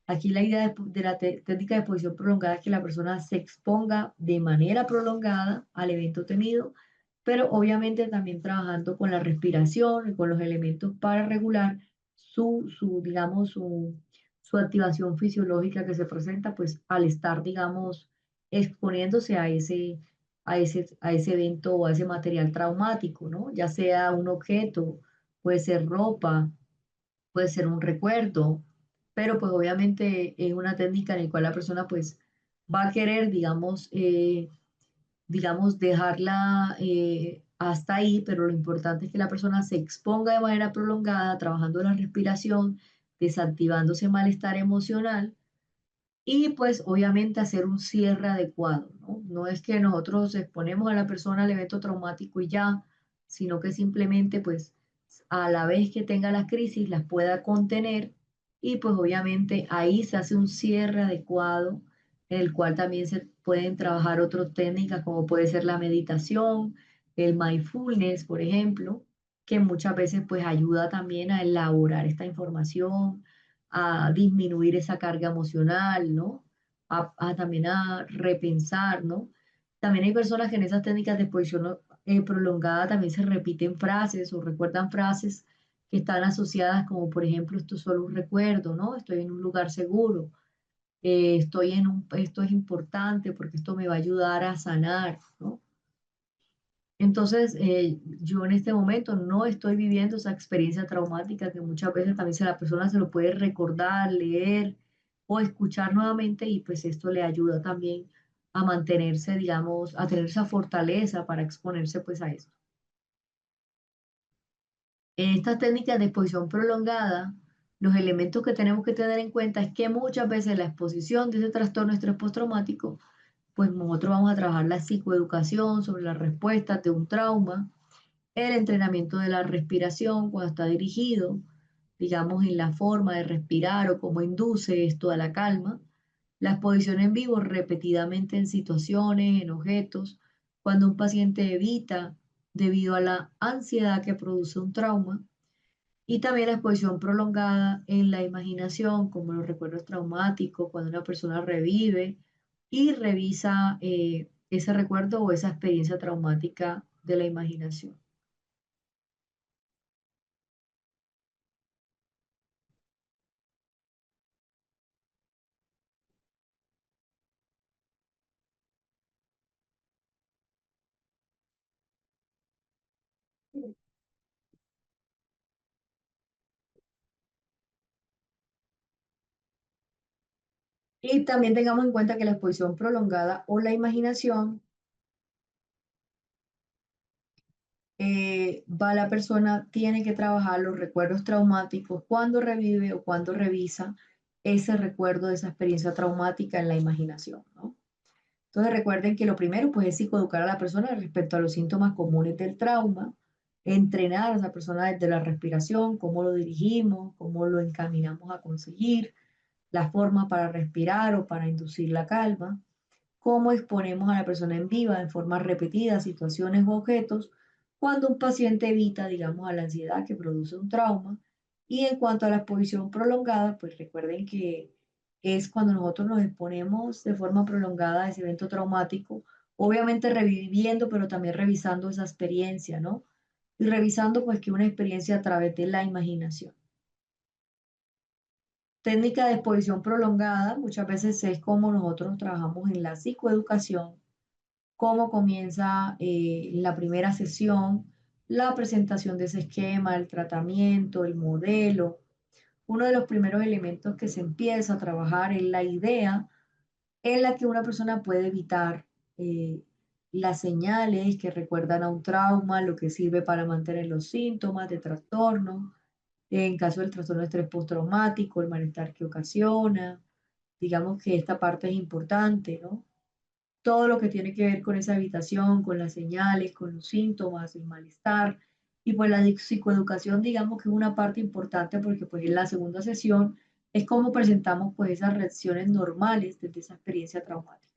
Aquí la idea de la técnica de exposición prolongada es que la persona se exponga de manera prolongada al evento temido, pero obviamente también trabajando con la respiración y con los elementos para regular digamos, su activación fisiológica que se presenta, pues al estar, digamos, exponiéndose a ese evento o a ese material traumático, ¿no? Ya sea un objeto, puede ser ropa, puede ser un recuerdo, pero pues obviamente es una técnica en la cual la persona pues va a querer, digamos, dejarla hasta ahí, pero lo importante es que la persona se exponga de manera prolongada, trabajando la respiración, desactivando ese malestar emocional y pues obviamente hacer un cierre adecuado, ¿no? No es que nosotros exponemos a la persona al evento traumático y ya, sino que simplemente pues a la vez que tenga las crisis las pueda contener y pues obviamente ahí se hace un cierre adecuado en el cual también se pueden trabajar otras técnicas como puede ser la meditación, el mindfulness, por ejemplo, que muchas veces pues ayuda también a elaborar esta información, a disminuir esa carga emocional, ¿no? También a repensar, ¿no? También hay personas que en esas técnicas de exposición prolongada también se repiten frases o recuerdan frases que están asociadas como por ejemplo esto es solo un recuerdo, ¿no? Estoy en un lugar seguro, esto es importante porque esto me va a ayudar a sanar, ¿no? Entonces, yo en este momento no estoy viviendo esa experiencia traumática que muchas veces también la persona se lo puede recordar, leer o escuchar nuevamente y pues esto le ayuda también a mantenerse, digamos, a tener esa fortaleza para exponerse pues a eso. En estas técnicas de exposición prolongada, los elementos que tenemos que tener en cuenta es que muchas veces la exposición de ese trastorno estrés postraumático, pues nosotros vamos a trabajar la psicoeducación sobre las respuestas de un trauma, el entrenamiento de la respiración cuando está dirigido, digamos, en la forma de respirar o cómo induce esto a la calma, la exposición en vivo repetidamente en situaciones, en objetos, cuando un paciente evita debido a la ansiedad que produce un trauma, y también la exposición prolongada en la imaginación, como los recuerdos traumáticos, cuando una persona revive y revisa ese recuerdo o esa experiencia traumática de la imaginación. Y también tengamos en cuenta que la exposición prolongada o la imaginación va la persona, tiene que trabajar los recuerdos traumáticos cuando revive o cuando revisa ese recuerdo de esa experiencia traumática en la imaginación, ¿no? Entonces recuerden que lo primero pues es psicoeducar a la persona respecto a los síntomas comunes del trauma, entrenar a esa persona desde la respiración, cómo lo dirigimos, cómo lo encaminamos a conseguir, la forma para respirar o para inducir la calma, cómo exponemos a la persona en viva en forma repetida situaciones u objetos cuando un paciente evita, digamos, a la ansiedad que produce un trauma. Y en cuanto a la exposición prolongada, pues recuerden que es cuando nosotros nos exponemos de forma prolongada a ese evento traumático, obviamente reviviendo, pero también revisando esa experiencia, ¿no? Y revisando pues que una experiencia a través de la imaginación. Técnica de exposición prolongada, muchas veces es como nosotros trabajamos en la psicoeducación, cómo comienza la primera sesión, la presentación de ese esquema, el tratamiento, el modelo. Uno de los primeros elementos que se empieza a trabajar es la idea en la que una persona puede evitar eh, las señales que recuerdan a un trauma, lo que sirve para mantener los síntomas de trastorno, en caso del trastorno de estrés postraumático, el malestar que ocasiona. Digamos que esta parte es importante, ¿no? Todo lo que tiene que ver con esa habitación, con las señales, con los síntomas, el malestar, Y pues la psicoeducación, digamos que es una parte importante porque pues en la segunda sesión es como presentamos pues esas reacciones normales desde esa experiencia traumática.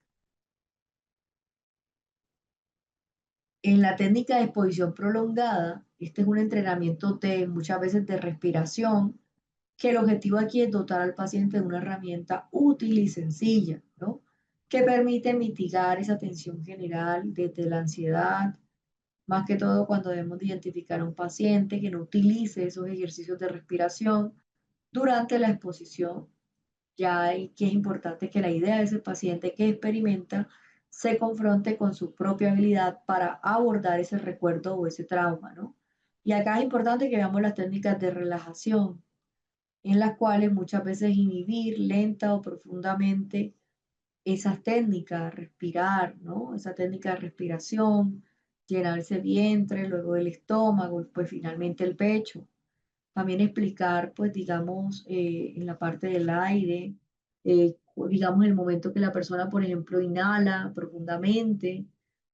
En la técnica de exposición prolongada, este es un entrenamiento de muchas veces de respiración, que el objetivo aquí es dotar al paciente de una herramienta útil y sencilla, ¿no? Que permite mitigar esa tensión general desde la ansiedad, más que todo cuando debemos de identificar a un paciente que no utilice esos ejercicios de respiración durante la exposición. Ya hay que es importante que la idea de ese paciente que experimenta se confronte con su propia habilidad para abordar ese recuerdo o ese trauma, ¿no? Y acá es importante que veamos las técnicas de relajación, en las cuales muchas veces inhibir lenta o profundamente esas técnicas, respirar, ¿no? Esa técnica de respiración, llenarse el vientre, luego el estómago, pues finalmente el pecho. También explicar, pues digamos, en la parte del aire, digamos, el momento que la persona, por ejemplo, inhala profundamente,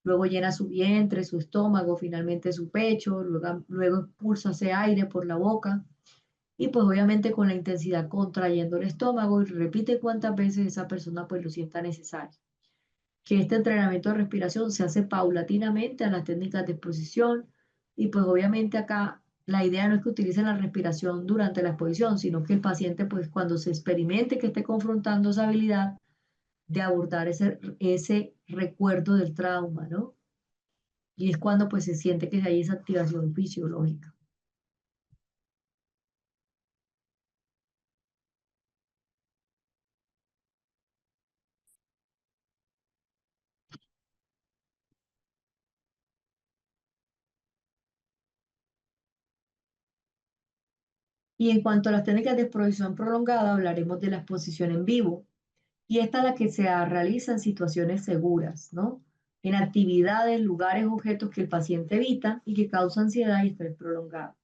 luego llena su vientre, su estómago, finalmente su pecho, luego expulsa ese aire por la boca y pues obviamente con la intensidad contrayendo el estómago y repite cuántas veces esa persona pues lo sienta necesario. Que este entrenamiento de respiración se hace paulatinamente a las técnicas de exposición y pues obviamente acá la idea no es que utilicen la respiración durante la exposición, sino que el paciente pues cuando se experimente que esté confrontando esa habilidad de abordar ese recuerdo del trauma, ¿no? Y es cuando pues se siente que hay esa activación fisiológica. Y en cuanto a las técnicas de exposición prolongada, hablaremos de la exposición en vivo. Y esta es la que se realiza en situaciones seguras, ¿no? En actividades, lugares, objetos que el paciente evita y que causan ansiedad y estrés prolongado.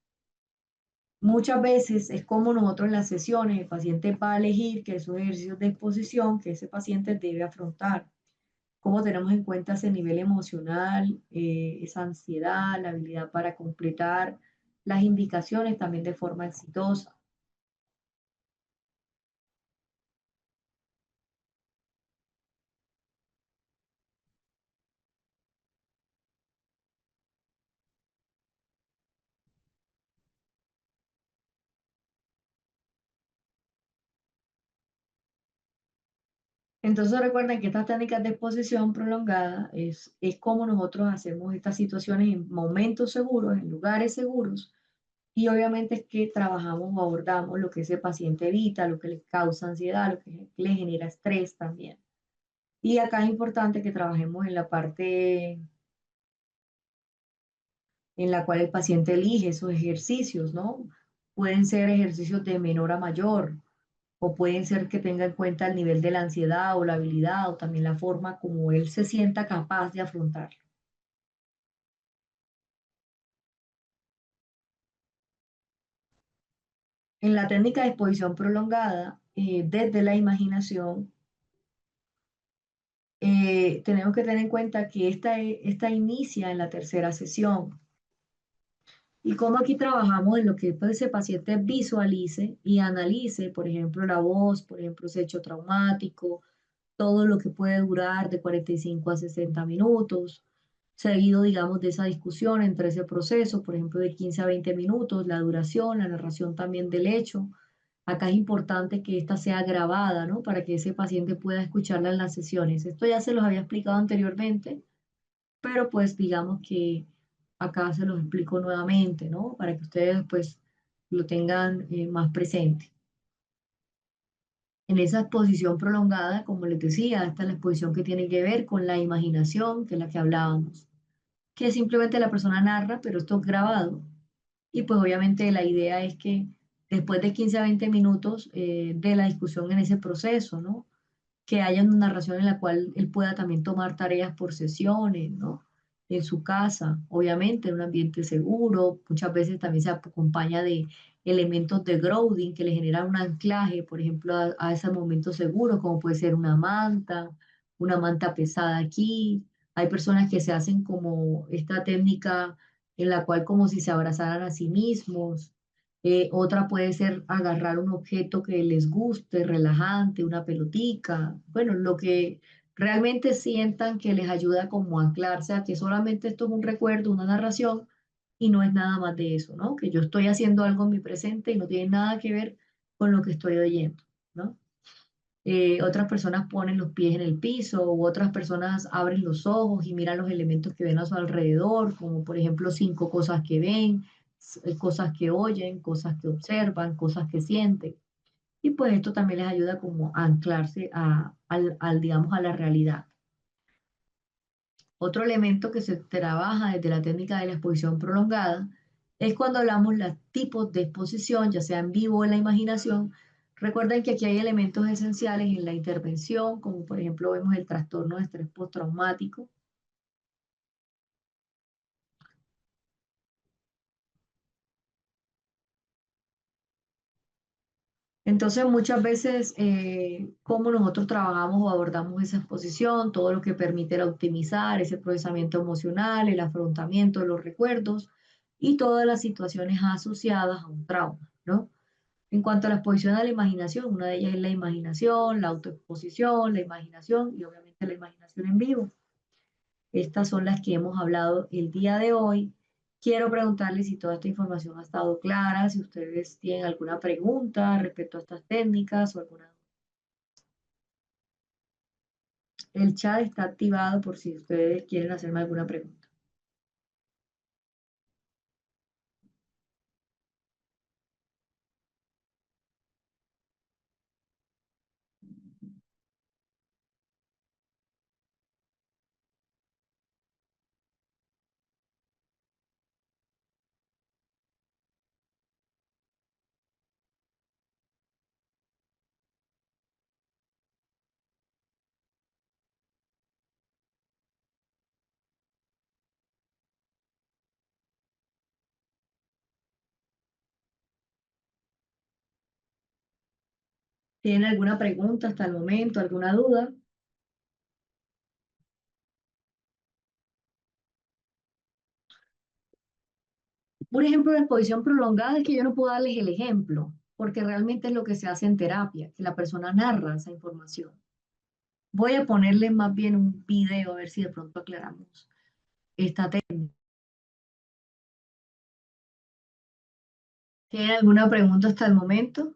Muchas veces es como nosotros en las sesiones, el paciente va a elegir que esos ejercicios de exposición que ese paciente debe afrontar. Cómo tenemos en cuenta ese nivel emocional, esa ansiedad, la habilidad para completar las indicaciones también de forma exitosa. Entonces recuerden que estas técnicas de exposición prolongada es como nosotros hacemos estas situaciones en momentos seguros, en lugares seguros, y obviamente es que trabajamos o abordamos lo que ese paciente evita, lo que le causa ansiedad, lo que le genera estrés también. Y acá es importante que trabajemos en la parte en la cual el paciente elige esos ejercicios, ¿no? Pueden ser ejercicios de menor a mayor, o pueden ser que tenga en cuenta el nivel de la ansiedad o la habilidad o también la forma como él se sienta capaz de afrontarlo. En la técnica de exposición prolongada, desde la imaginación, tenemos que tener en cuenta que esta inicia en la tercera sesión. Y cómo aquí trabajamos en lo que pues, ese paciente visualice y analice, por ejemplo, la voz, por ejemplo, ese hecho traumático, todo lo que puede durar de 45 a 60 minutos, seguido, digamos, de esa discusión entre ese proceso, por ejemplo, de 15 a 20 minutos, la duración, la narración también del hecho. Acá es importante que esta sea grabada, ¿no? Para que ese paciente pueda escucharla en las sesiones. Esto ya se los había explicado anteriormente, pero pues digamos que acá se los explico nuevamente, ¿no? Para que ustedes pues lo tengan más presente. En esa exposición prolongada, como les decía, esta es la exposición que tiene que ver con la imaginación, que es la que hablábamos, que simplemente la persona narra, pero esto es grabado. Y pues obviamente la idea es que después de 15 a 20 minutos de la discusión en ese proceso, ¿no? Que haya una narración en la cual él pueda también tomar tareas por sesiones, ¿no? En su casa, obviamente, en un ambiente seguro, muchas veces también se acompaña de elementos de grounding que le generan un anclaje, por ejemplo, a ese momento seguro, como puede ser una manta pesada aquí. Hay personas que se hacen como esta técnica en la cual como si se abrazaran a sí mismos. Otra puede ser agarrar un objeto que les guste, relajante, una pelotica, bueno, lo que realmente sientan que les ayuda como a anclarse a que solamente esto es un recuerdo, una narración y no es nada más de eso, ¿no? Que yo estoy haciendo algo en mi presente y no tiene nada que ver con lo que estoy oyendo, ¿no? Otras personas ponen los pies en el piso u otras personas abren los ojos y miran los elementos que ven a su alrededor, como por ejemplo 5 cosas que ven, cosas que oyen, cosas que observan, cosas que sienten. Y pues esto también les ayuda como a anclarse digamos, a la realidad. Otro elemento que se trabaja desde la técnica de la exposición prolongada es cuando hablamos los tipos de exposición, ya sea en vivo o en la imaginación. Recuerden que aquí hay elementos esenciales en la intervención, como por ejemplo vemos el trastorno de estrés postraumático. Entonces, muchas veces, cómo nosotros trabajamos o abordamos esa exposición, todo lo que permite el optimizar ese procesamiento emocional, el afrontamiento de los recuerdos y todas las situaciones asociadas a un trauma, ¿no? En cuanto a la exposición a la imaginación, una de ellas es la imaginación, la autoexposición, la imaginación y obviamente la imaginación en vivo. Estas son las que hemos hablado el día de hoy. Quiero preguntarles si toda esta información ha estado clara, si ustedes tienen alguna pregunta respecto a estas técnicas o alguna. El chat está activado por si ustedes quieren hacerme alguna pregunta. ¿Tienen alguna pregunta hasta el momento, alguna duda? Un ejemplo de exposición prolongada es que yo no puedo darles el ejemplo, porque realmente es lo que se hace en terapia, que la persona narra esa información. Voy a ponerles más bien un video a ver si de pronto aclaramos esta técnica. ¿Tienen alguna pregunta hasta el momento?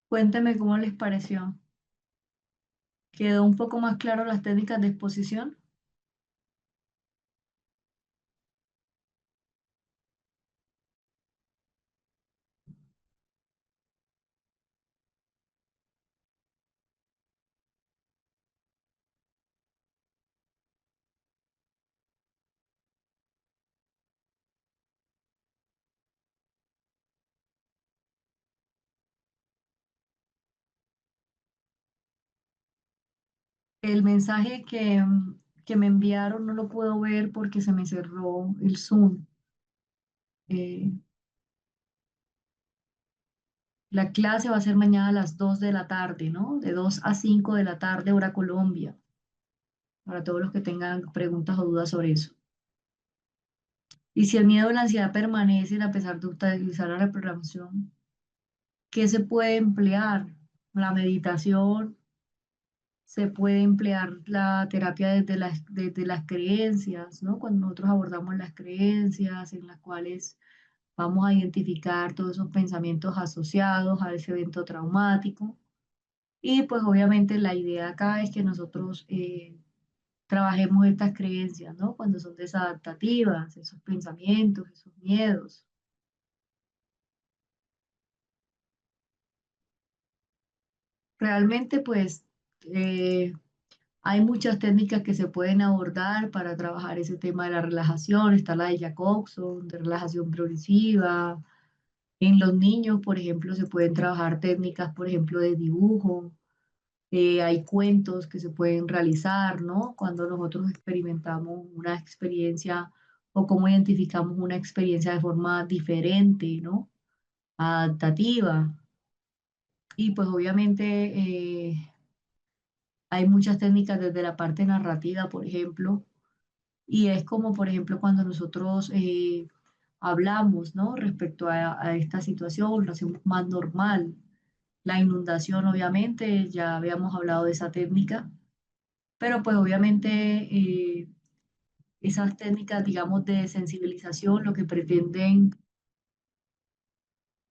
Cuénteme cómo les pareció. ¿Quedó un poco más claro las técnicas de exposición? El mensaje que me enviaron no lo puedo ver porque se me cerró el Zoom. Eh, la clase va a ser mañana a las 2 de la tarde, ¿no? De 2 a 5 de la tarde, hora Colombia, para todos los que tengan preguntas o dudas sobre eso. Y si el miedo o la ansiedad permanecen a pesar de utilizar la reprogramación, ¿qué se puede emplear? La meditación, se puede emplear la terapia desde las creencias, ¿no? Cuando nosotros abordamos las creencias en las cuales vamos a identificar todos esos pensamientos asociados a ese evento traumático. Y pues obviamente la idea acá es que nosotros trabajemos estas creencias, ¿no? Cuando son desadaptativas, esos pensamientos, esos miedos. Realmente pues eh, hay muchas técnicas que se pueden abordar para trabajar ese tema de la relajación. Está la de Jacobson, de relajación progresiva. En los niños, por ejemplo, se pueden trabajar técnicas, por ejemplo, de dibujo. Hay cuentos que se pueden realizar, ¿no? Cuando nosotros experimentamos una experiencia o cómo identificamos una experiencia de forma diferente, ¿no? Adaptativa. Y pues obviamente hay muchas técnicas desde la parte narrativa, por ejemplo, y es como, por ejemplo, cuando nosotros hablamos, ¿no? Respecto a esta situación, lo hacemos más normal. La inundación, obviamente, ya habíamos hablado de esa técnica, pero pues obviamente esas técnicas, digamos, de sensibilización, lo que pretenden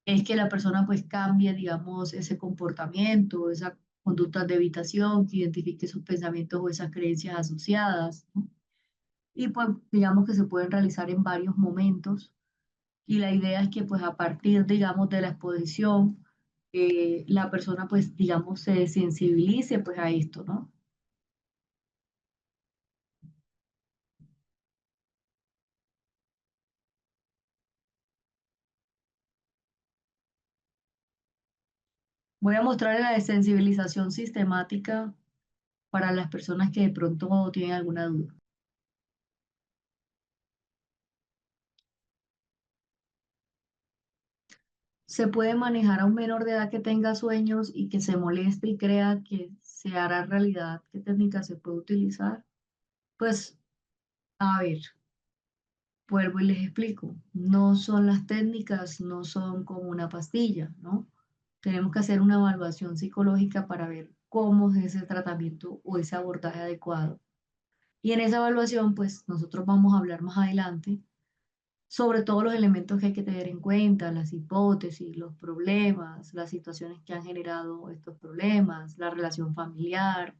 es que la persona pues cambie, digamos, ese comportamiento, esa conducta de evitación, que identifique sus pensamientos o esas creencias asociadas, ¿no? Y pues digamos que se pueden realizar en varios momentos y la idea es que pues a partir, digamos, de la exposición, la persona pues, digamos, se sensibilice pues a esto, ¿no? Voy a mostrar la desensibilización sistemática para las personas que de pronto tienen alguna duda. Se puede manejar a un menor de edad que tenga sueños y que se moleste y crea que se hará realidad. ¿Qué técnica se puede utilizar? Pues, a ver, vuelvo y les explico. No son las técnicas, no son como una pastilla, ¿no? Tenemos que hacer una evaluación psicológica para ver cómo es ese tratamiento o ese abordaje adecuado. Y en esa evaluación, pues nosotros vamos a hablar más adelante sobre todos los elementos que hay que tener en cuenta, las hipótesis, los problemas, las situaciones que han generado estos problemas, la relación familiar,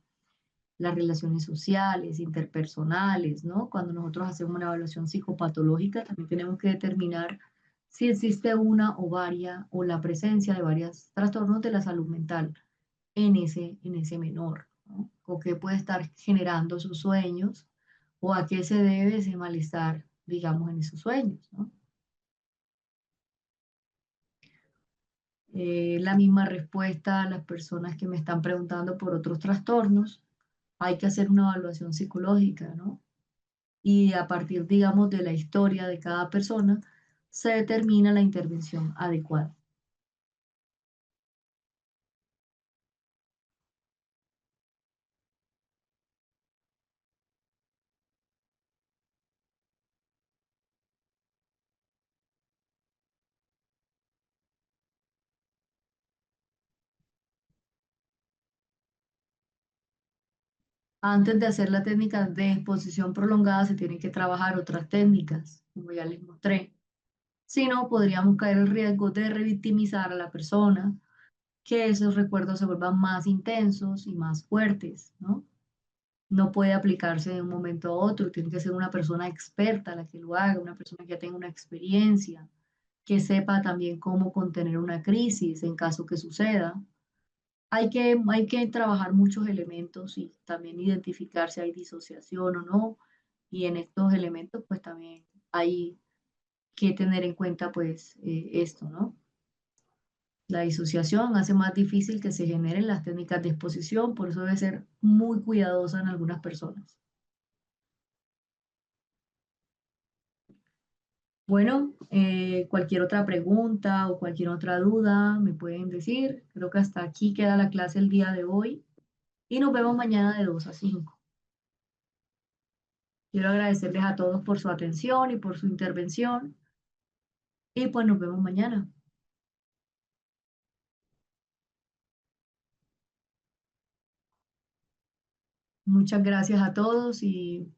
las relaciones sociales, interpersonales, ¿no? Cuando nosotros hacemos una evaluación psicopatológica, también tenemos que determinar si existe una o varias o la presencia de varios trastornos de la salud mental en ese menor, ¿no? O qué puede estar generando sus sueños o a qué se debe ese malestar, digamos, en esos sueños, ¿no? La misma respuesta a las personas que me están preguntando por otros trastornos. Hay que hacer una evaluación psicológica, ¿no? Y a partir, digamos, de la historia de cada persona, se determina la intervención adecuada. Antes de hacer la técnica de exposición prolongada, se tienen que trabajar otras técnicas, como ya les mostré. Si no, podríamos caer en el riesgo de revictimizar a la persona, que esos recuerdos se vuelvan más intensos y más fuertes, ¿no? No puede aplicarse de un momento a otro, tiene que ser una persona experta la que lo haga, una persona que ya tenga una experiencia, que sepa también cómo contener una crisis en caso que suceda. Hay que trabajar muchos elementos y también identificar si hay disociación o no. Y en estos elementos, pues también hay que tener en cuenta, pues, esto, ¿no? La disociación hace más difícil que se generen las técnicas de exposición, por eso debe ser muy cuidadosa en algunas personas. Bueno, cualquier otra pregunta o cualquier otra duda me pueden decir. Creo que hasta aquí queda la clase el día de hoy y nos vemos mañana de 2 a 5. Quiero agradecerles a todos por su atención y por su intervención y pues nos vemos mañana. Muchas gracias a todos y